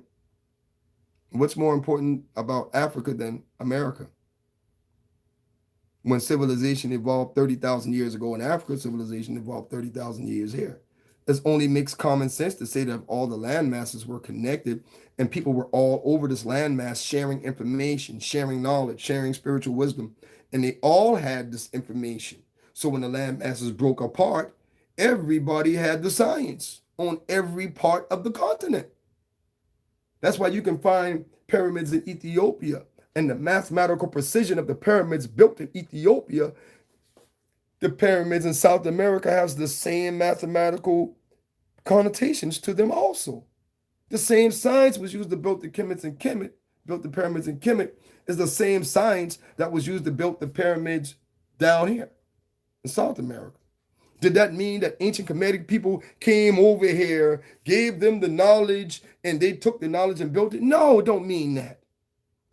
What's more important about Africa than America? When civilization evolved 30,000 years ago in Africa, civilization evolved 30,000 years here. It only makes common sense to say that if all the land masses were connected and people were all over this landmass sharing information, sharing knowledge, sharing spiritual wisdom, and they all had this information. So when the land masses broke apart, everybody had the science on every part of the continent. That's why you can find pyramids in Ethiopia and the mathematical precision of the pyramids built in Ethiopia. The pyramids in South America has the same mathematical connotations to them also. The same science was used to build the pyramids in Kemet is the same science that was used to build the pyramids down here in South America. Did that mean that ancient Kemetic people came over here, gave them the knowledge, and they took the knowledge and built it? No, it don't mean that.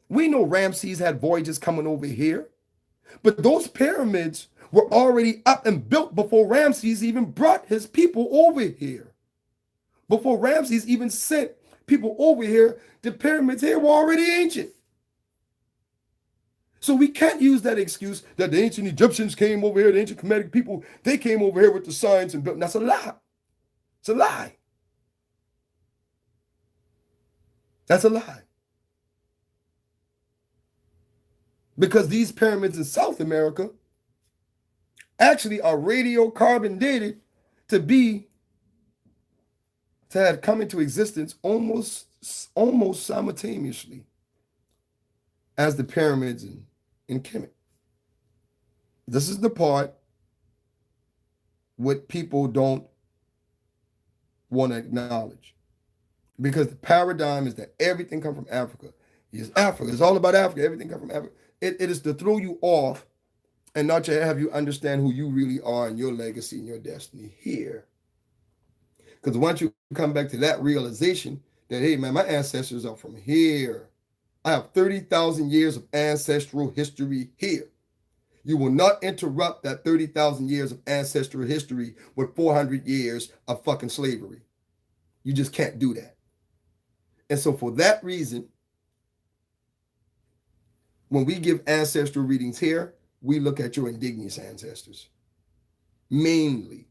We know Ramses had voyages coming over here, but those pyramids were already up and built before Ramses even brought his people over here. Before Ramses even sent people over here, the pyramids here were already ancient. So we can't use that excuse that the ancient Egyptians came over here, the ancient Kemetic people, they came over here with the science and built. That's a lie. It's a lie. That's a lie. Because these pyramids in South America actually are radiocarbon dated to have come into existence almost simultaneously as the pyramids in Kemet. This is the part what people don't want to acknowledge, because the paradigm is that everything comes from Africa. It's Africa. It's all about Africa. Everything comes from Africa. It is to throw you off and not to have you understand who you really are and your legacy and your destiny here. Because once you come back to that realization that, hey, man, my ancestors are from here. I have 30,000 years of ancestral history here. You will not interrupt that 30,000 years of ancestral history with 400 years of fucking slavery. You just can't do that. And so for that reason, when we give ancestral readings here, we look at your indigenous ancestors. Mainly.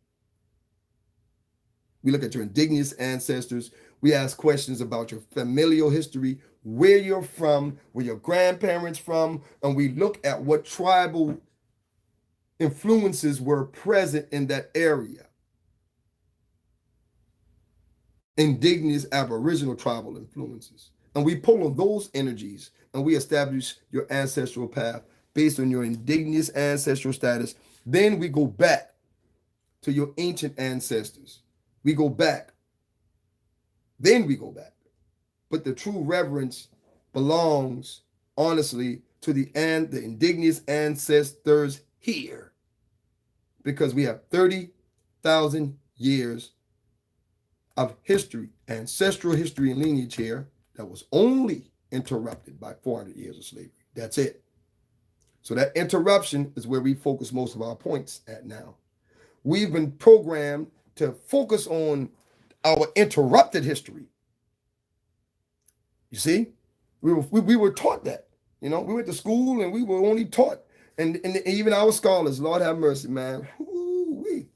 We look at your indigenous ancestors. We ask questions about your familial history, where you're from, where your grandparents from, and we look at what tribal influences were present in that area. Indigenous aboriginal tribal influences. And we pull on those energies and we establish your ancestral path based on your indigenous ancestral status. Then we go back to your ancient ancestors. We go back. Then we go back. But the true reverence belongs, honestly, to the indigenous ancestors here. Because we have 30,000 years of history, ancestral history and lineage here that was only interrupted by 400 years of slavery. That's it. So that interruption is where we focus most of our points at now. We've been programmed to focus on our interrupted history. You see, we were taught that. You know, we went to school and we were only taught, and even our scholars, Lord have mercy, man. Woo-wee.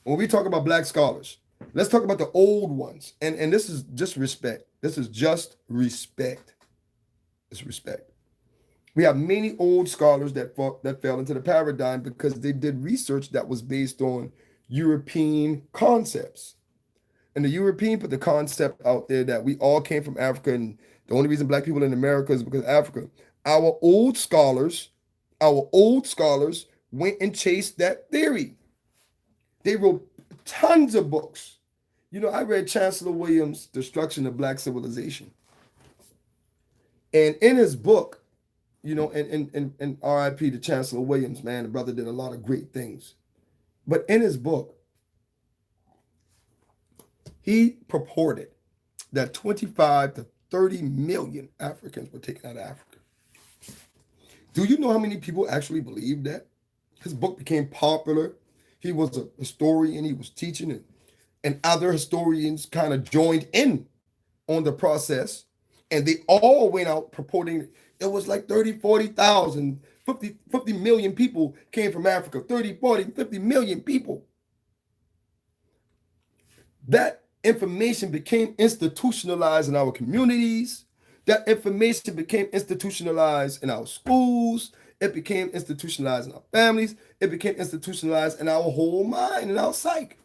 When we talk about black scholars, let's talk about the old ones. And this is just respect. This is just respect. It's respect. We have many old scholars that fell into the paradigm because they did research that was based on European concepts. And the European put the concept out there that we all came from Africa, and the only reason black people in America is because of Africa. Our old scholars went and chased that theory. They wrote tons of books. You know, I read Chancellor Williams' Destruction of Black Civilization. And in his book, you know, and RIP to Chancellor Williams, man, the brother did a lot of great things. But in his book, he purported that 25 to 30 million Africans were taken out of Africa. Do you know how many people actually believed that? His book became popular. He was a historian. He was teaching it. and other historians kind of joined in on the process, and they all went out purporting it was like 30, 40,000, 50 million people came from Africa. 30, 40, 50 million people. That information became institutionalized in our communities. That information became institutionalized in our schools. It became institutionalized in our families. It became institutionalized in our whole mind and our psyche.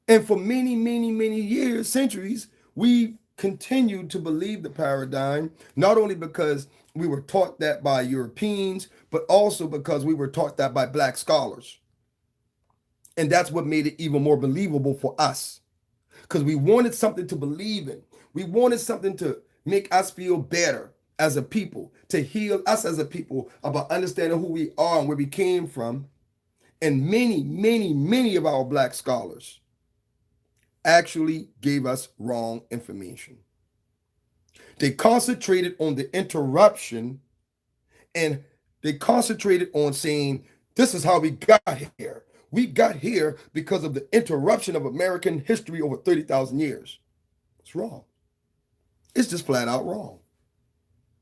And for many, many, many years, centuries, we continued to believe the paradigm, not only because we were taught that by Europeans, but also because we were taught that by Black scholars. And that's what made it even more believable for us, because we wanted something to believe in. We wanted something to make us feel better as a people, to heal us as a people about understanding who we are and where we came from. And many, many, many of our Black scholars actually gave us wrong information. They concentrated on the interruption, and they concentrated on saying, this is how we got here. We got here because of the interruption of American history over 30,000 years. It's wrong. It's just flat out wrong.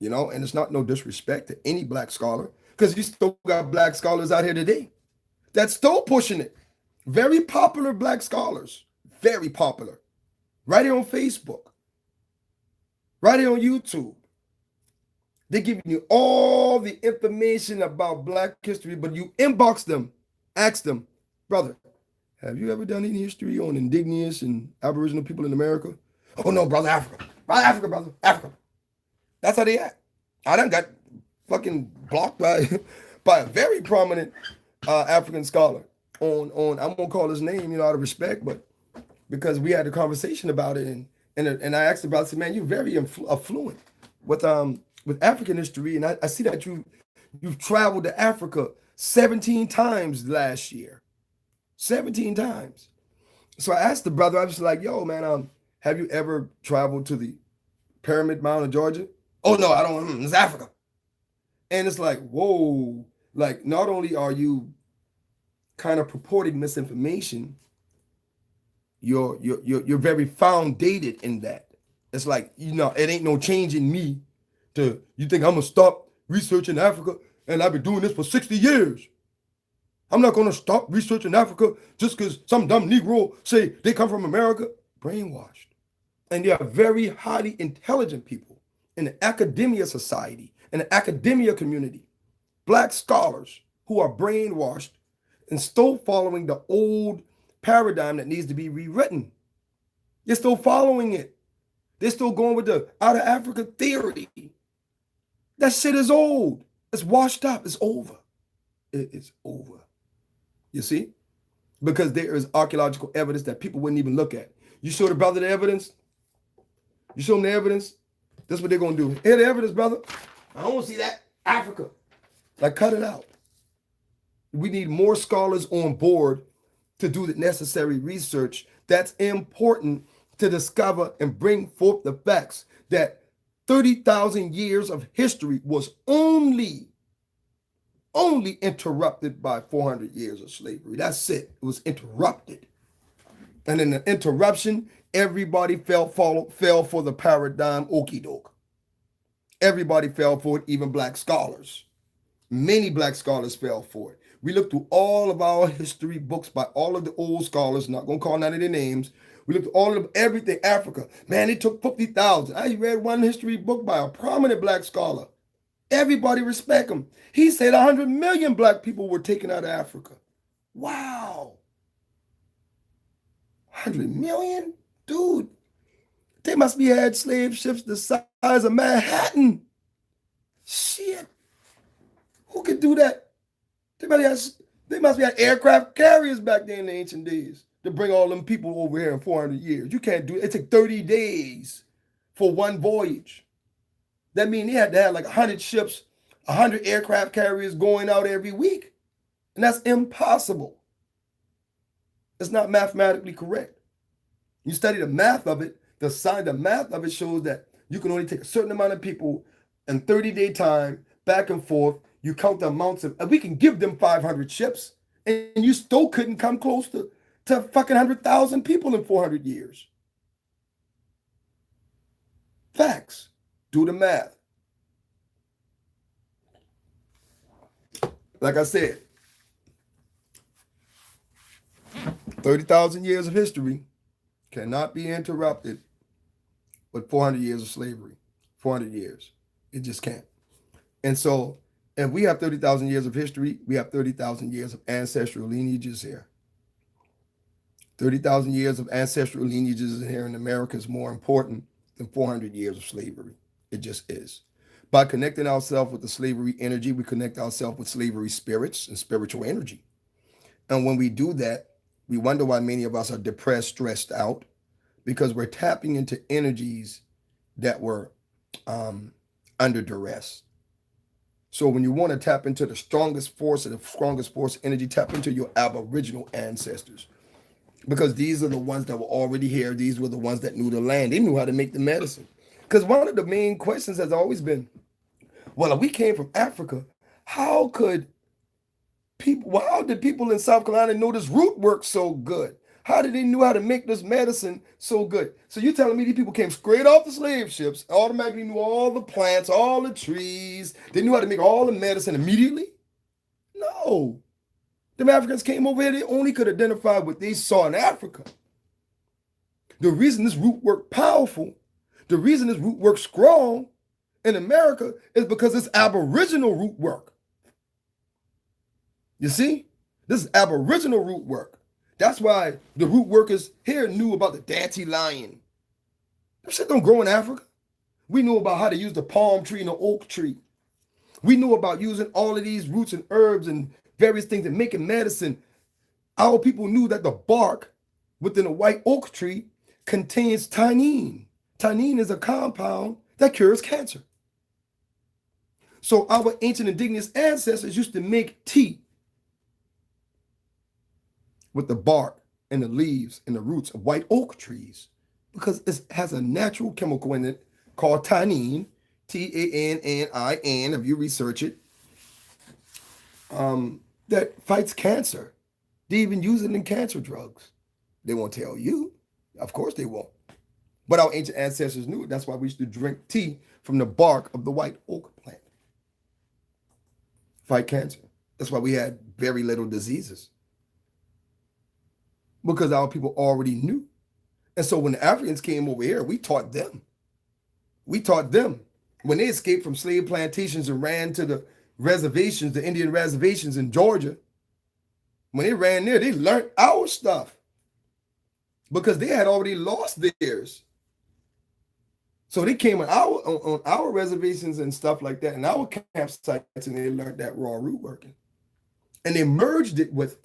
You know, and it's not no disrespect to any Black scholar, because you still got Black scholars out here today that's still pushing it. Very popular Black scholars, very popular. Right here on Facebook, right here on YouTube. They're giving you all the information about Black history, but you inbox them, ask them, brother, have you ever done any history on indigenous and Aboriginal people in America? Oh no, brother, Africa. Brother, Africa, brother, Africa. That's how they act. I done got fucking blocked by a very prominent African scholar on I won't call his name, out of respect, but because we had a conversation about it, and I asked about, I said, man, you're very affluent with African history, and I see that you've traveled to Africa 17 times last year. 17 times. So I asked the brother, I was like, yo, man, have you ever traveled to the Pyramid Mound of Georgia? Oh no, I don't. It's Africa. And it's like, whoa, like not only are you kind of purporting misinformation, you're very foundated in that. It's like, it ain't no change in me to, you think I'm gonna stop researching Africa, and I've been doing this for 60 years. I'm not gonna stop researching Africa just because some dumb Negro say they come from America. Brainwashed. And there are very highly intelligent people in the academia society, in the academia community, Black scholars who are brainwashed and still following the old paradigm that needs to be rewritten. They're still following it. They're still going with the out of Africa theory. That shit is old. It's washed up. It's over. It is over. You see? Because there is archaeological evidence that people wouldn't even look at. You show the brother the evidence. You show them the evidence. That's what they're going to do. Here the evidence, brother. I don't want to see that. Africa. Like, cut it out. We need more scholars on board to do the necessary research that's important to discover and bring forth the facts that 30,000 years of history was only interrupted by 400 years of slavery. That's it. It was interrupted. And in the interruption, everybody fell for the paradigm okie doke. Everybody fell for it, even Black scholars. Many Black scholars fell for it. We looked through all of our history books by all of the old scholars, not going to call none of their names. We looked at all of everything, Africa. Man, it took 50,000. I read one history book by a prominent Black scholar. Everybody respect him. He said 100 million Black people were taken out of Africa. Wow. 100 million? Dude, they must be had slave ships the size of Manhattan. Shit. Who could do that? They must be had aircraft carriers back then in the ancient days to bring all them people over here in 400 years. You can't do it. It took 30 days for one voyage. That means they had to have like 100 ships, 100 aircraft carriers going out every week. And that's impossible. It's not mathematically correct. You study the math of it, the math of it shows that you can only take a certain amount of people in 30-day time, back and forth. You count the amounts of, we can give them 500 ships, and you still couldn't come close to to fucking 100,000 people in 400 years. Facts. Do the math. Like I said, 30,000 years of history cannot be interrupted with 400 years of slavery. 400 years. It just can't. And so, if we have 30,000 years of history, we have 30,000 years of ancestral lineages here. 30,000 years of ancestral lineages here in America is more important than 400 years of slavery. It just is. By connecting ourselves with the slavery energy, we connect ourselves with slavery spirits and spiritual energy. And when we do that, we wonder why many of us are depressed, stressed out, because we're tapping into energies that were under duress. So when you want to tap into the strongest force and the strongest force energy, tap into your Aboriginal ancestors. Because these are the ones that were already here. These were the ones that knew the land. They knew how to make the medicine. Because one of the main questions has always been, well, if we came from Africa, how did people in South Carolina know this root works so good? How did they know how to make this medicine so good? So you're telling me these people came straight off the slave ships, automatically knew all the plants, all the trees. They knew how to make all the medicine immediately? No. The Africans came over here, they only could identify what they saw in Africa. The reason this root work powerful, the reason this root work strong in America is because it's Aboriginal root work. You see? This is Aboriginal root work. That's why the root workers here knew about the dandelion. That shit don't grow in Africa. We knew about how to use the palm tree and the oak tree. We knew about using all of these roots and herbs and various things and making medicine. Our people knew that the bark within a white oak tree contains tannin. Tannin is a compound that cures cancer. So our ancient indigenous ancestors used to make tea with the bark and the leaves and the roots of white oak trees because it has a natural chemical in it called tannin, Tannin, if you research it, that fights cancer. They even use it in cancer drugs. They won't tell you. Of course they won't. But our ancient ancestors knew it. That's why we used to drink tea from the bark of the white oak plant. Fight cancer. That's why we had very little diseases. Because our people already knew. And so when the Africans came over here, we taught them. We taught them. When they escaped from slave plantations and ran to the reservations, the Indian reservations in Georgia, when they ran there, they learned our stuff because they had already lost theirs. So they came on our reservations and stuff like that, and our campsites, and they learned that raw root working. And they merged it with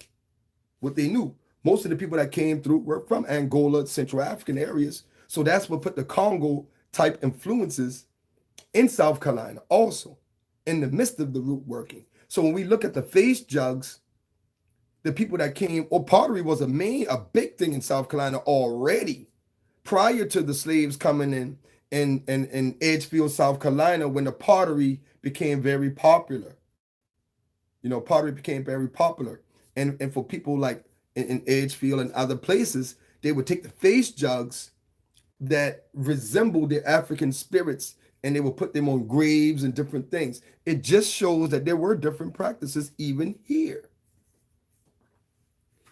what they knew. Most of the people that came through were from Angola, Central African areas. So that's what put the Congo type influences in South Carolina also in the midst of the root working. So when we look at the face jugs, the people that came, pottery was a big thing in South Carolina already prior to the slaves coming in Edgefield, South Carolina, when the pottery became very popular. You know, pottery became very popular. And for people like in Edgefield and other places, they would take the face jugs that resembled the African spirits and they would put them on graves and different things. It just shows that there were different practices even here.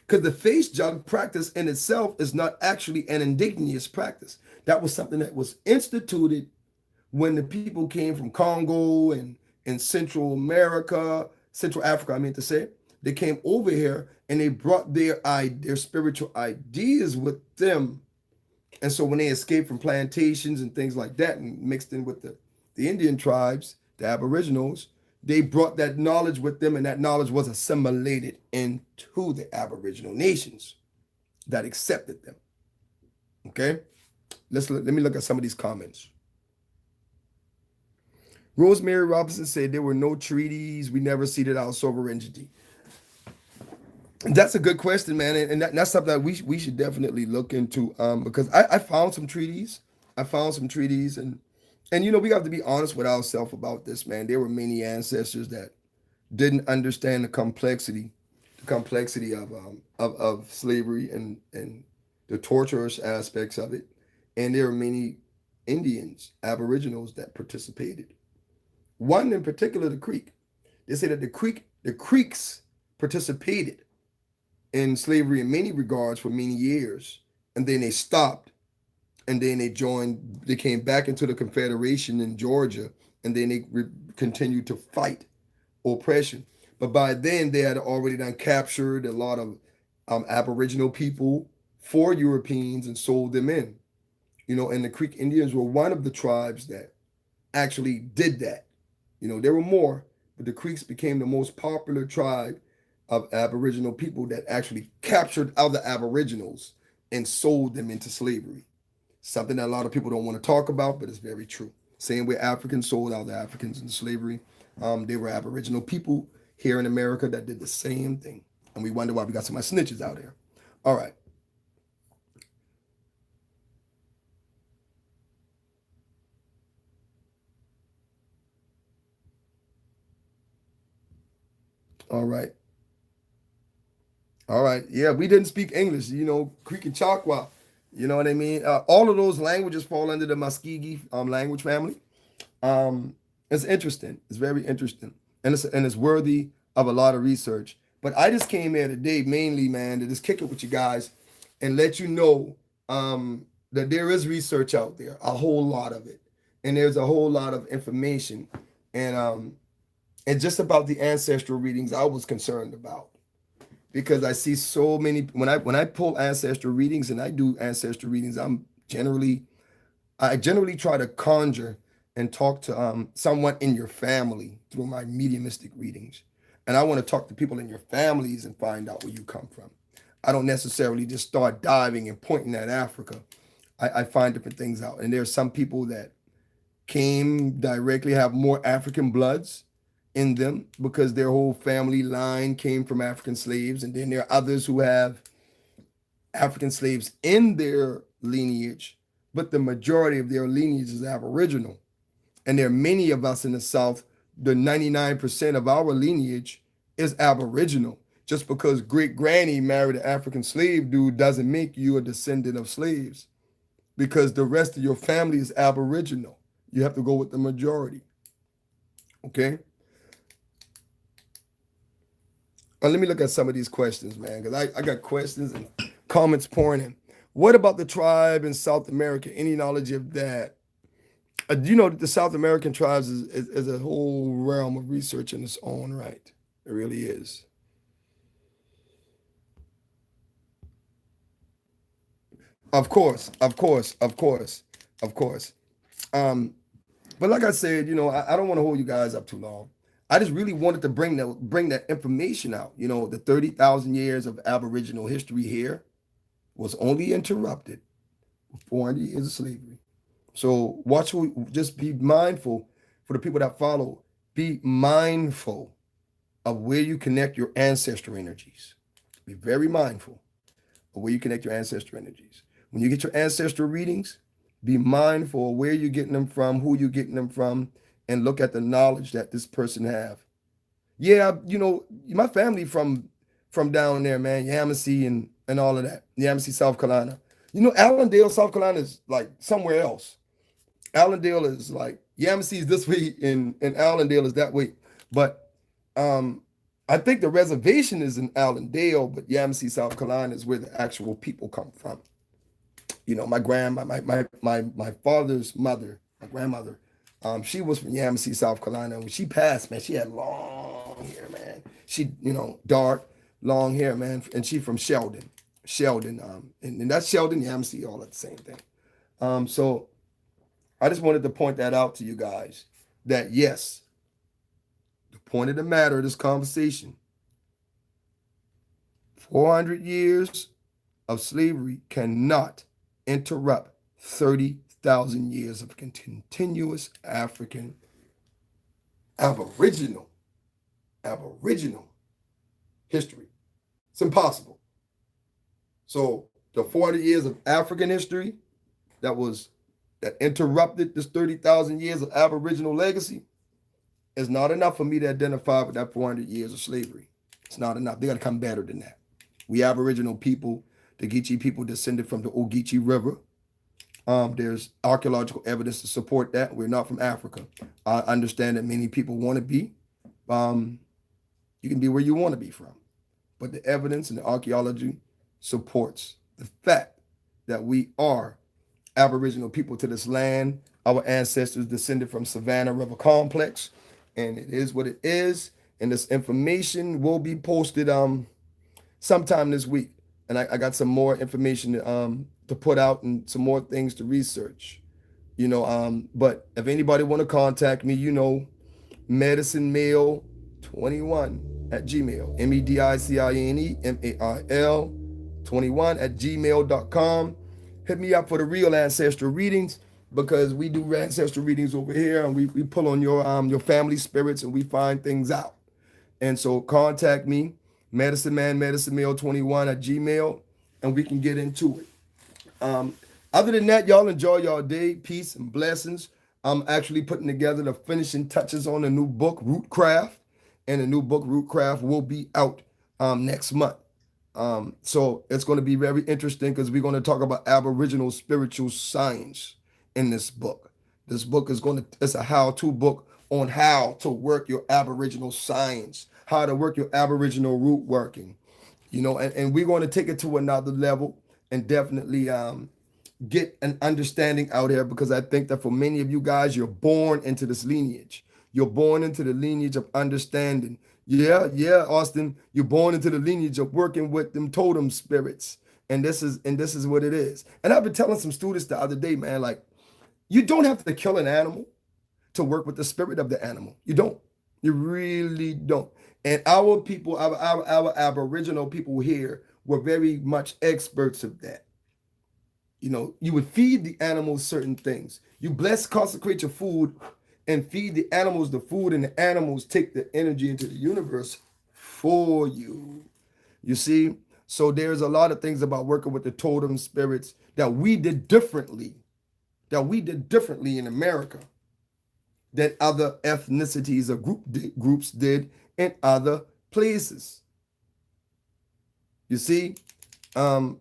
Because the face jug practice in itself is not actually an indigenous practice. That was something that was instituted when the people came from Congo and Central America, Central Africa, I mean to say. They came over here and they brought their spiritual ideas with them. And so when they escaped from plantations and things like that and mixed in with the Indian tribes, the Aboriginals, they brought that knowledge with them, and that knowledge was assimilated into the Aboriginal nations that accepted them. Okay? Let me look at some of these comments. Rosemary Robinson said there were no treaties. We never ceded our sovereignty. That's a good question, man, and that's something that we should definitely look into because I found some treaties. And you know, we have to be honest with ourselves about this, man. There were many ancestors that didn't understand the complexity complexity of slavery and the torturous aspects of it. And there are many Indians, Aboriginals that participated. One in particular, the Creek. They say that the Creeks participated in slavery in many regards for many years, and then they stopped, and then they joined. They came back into the Confederation in Georgia, and then they continued to fight oppression. But by then, they had already done captured a lot of Aboriginal people for Europeans and sold them in. And the Creek Indians were one of the tribes that actually did that. There were more, but the Creeks became the most popular tribe of Aboriginal people that actually captured other Aboriginals and sold them into slavery. Something that a lot of people don't want to talk about, but it's very true. Same way Africans sold other Africans into slavery. They were Aboriginal people here in America that did the same thing. And we wonder why we got so much snitches out here. All right. All right. All right. Yeah, we didn't speak English, Creek and Choctaw. You know what I mean? All of those languages fall under the Muskegee language family. It's interesting. It's very interesting. And it's worthy of a lot of research. But I just came here today mainly, man, to just kick it with you guys and let you know that there is research out there, a whole lot of it. And there's a whole lot of information. And just about the ancestral readings I was concerned about. Because I see so many when I pull ancestral readings and I do ancestral readings, I generally try to conjure and talk to someone in your family through my mediumistic readings. And I want to talk to people in your families and find out where you come from. I don't necessarily just start diving and pointing at Africa. I find different things out. And there's some people that came directly, have more African bloods in them because their whole family line came from African slaves. And then there are others who have African slaves in their lineage, but the majority of their lineage is Aboriginal. And there are many of us in the South, the 99% of our lineage is Aboriginal. Just because great granny married an African slave dude doesn't make you a descendant of slaves, because the rest of your family is Aboriginal. You have to go with the majority. Okay? Let me look at some of these questions, man, because I got questions and comments pouring in. What about the tribe in South America? Any knowledge of that? The South American tribes is a whole realm of research in its own right. It really is. Of course, of course, of course, of course. But like I said, I don't want to hold you guys up too long. I just really wanted to bring that information out. The 30,000 years of Aboriginal history here was only interrupted with 400 years of slavery. So just be mindful for the people that follow. Be mindful of where you connect your ancestral energies. Be very mindful of where you connect your ancestral energies. When you get your ancestral readings, be mindful of where you're getting them from, who you're getting them from, and look at the knowledge that this person have. Yeah, my family from down there, man, Yamasee and all of that. Yamasee, South Carolina. Allendale, South Carolina is like somewhere else. Allendale is like Yamasee is this way and Allendale is that way. But I think the reservation is in Allendale, but Yamasee, South Carolina is where the actual people come from. My my father's mother, my grandmother, she was from Yamasee, South Carolina. When she passed, man, she had long hair, man. She, dark, long hair, man. And she from Sheldon. And that's Sheldon, Yamasee, all at the same thing. So I just wanted to point that out to you guys that yes, the point of the matter of this conversation, 400 years of slavery cannot interrupt 30,000 years of continuous African Aboriginal history. It's impossible. So the 400 years of African history that interrupted this 30,000 years of Aboriginal legacy is not enough for me to identify with that 400 years of slavery. It's not enough. They got to come better than that. We Aboriginal people, the Geechie people descended from the Ogeechie River. There's archaeological evidence to support that. We're not from Africa. I understand that many people want to be. You can be where you want to be from. But the evidence and the archaeology supports the fact that we are Aboriginal people to this land. Our ancestors descended from Savannah River Complex, and it is what it is. And this information will be posted sometime this week. And I got some more information to put out and some more things to research. But if anybody want to contact me, medicine21@gmail, MEDICINEMAIL 21@gmail.com. Hit me up for the real ancestral readings, because we do ancestral readings over here, and we pull on your family spirits, and we find things out. And so contact me, medicine21@gmail, and we can get into it. Other than that, y'all enjoy y'all day. Peace and blessings. I'm actually putting together the finishing touches on the new book, Rootcraft, and the new book, Rootcraft, will be out next month. So it's going to be very interesting, because we're going to talk about Aboriginal spiritual science in this book. This book it's a how-to book on how to work your Aboriginal science, how to work your Aboriginal root working, and we're going to take it to another level and definitely get an understanding out here, because I think that for many of you guys, you're born into this lineage. You're born into the lineage of understanding. Yeah, Austin, you're born into the lineage of working with them totem spirits. And this is what it is. And I've been telling some students the other day, man, like, you don't have to kill an animal to work with the spirit of the animal. You don't. You really don't. And our people, our Aboriginal people here were very much experts of that. You would feed the animals certain things. You consecrate your food and feed the animals the food, and the animals take the energy into the universe for you. You see? So there's a lot of things about working with the totem spirits that we did differently in America than other ethnicities or groups did in other places. You see? So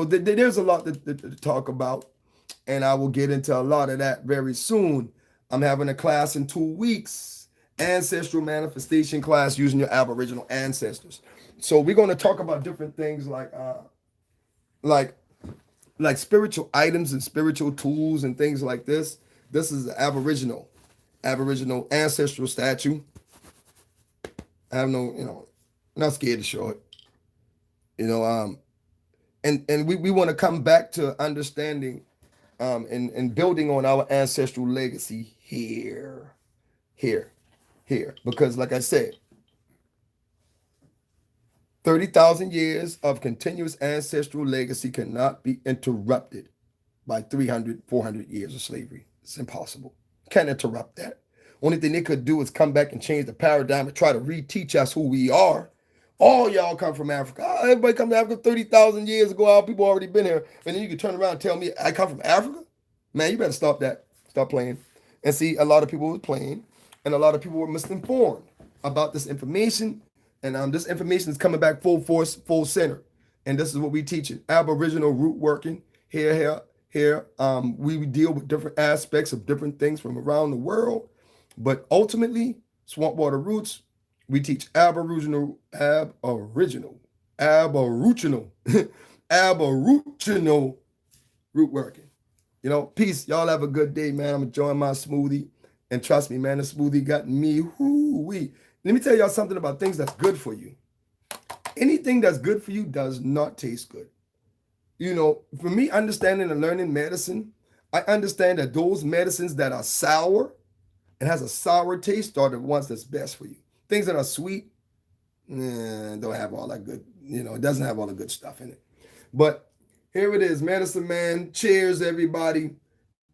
there's a lot to talk about, and I will get into a lot of that very soon. I'm having a class in 2 weeks, ancestral manifestation class using your Aboriginal ancestors. So we're going to talk about different things like spiritual items and spiritual tools and things like this. This is the Aboriginal ancestral statue. I have not scared to show it. And we want to come back to understanding and building on our ancestral legacy here. Because like I said, 30,000 years of continuous ancestral legacy cannot be interrupted by 300, 400 years of slavery. It's impossible. Can't interrupt that. Only thing they could do is come back and change the paradigm and try to reteach us who we are. All y'all come from Africa. Everybody come to Africa 30,000 years ago. All people already been here. And then you can turn around and tell me I come from Africa? Man, you better stop that. Stop playing. And see, a lot of people were playing, and a lot of people were misinformed about this information. And this information is coming back full force, full center. And this is what we teach it. Aboriginal root working. Here. We deal with different aspects of different things from around the world. But ultimately, swamp water roots, we teach Aboriginal root working. Peace. Y'all have a good day, man. I'm enjoying my smoothie. And trust me, man, the smoothie got me whoo-wee. Let me tell y'all something about things that's good for you. Anything that's good for you does not taste good. For me, understanding and learning medicine, I understand that those medicines that are sour and has a sour taste are the ones that's best for you. Things that are sweet, don't have all that good, it doesn't have all the good stuff in it. But here it is, Medicine Man. Cheers, everybody.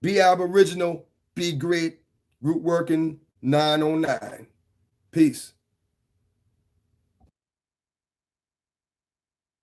Be Aboriginal, be great, root working 909. Peace.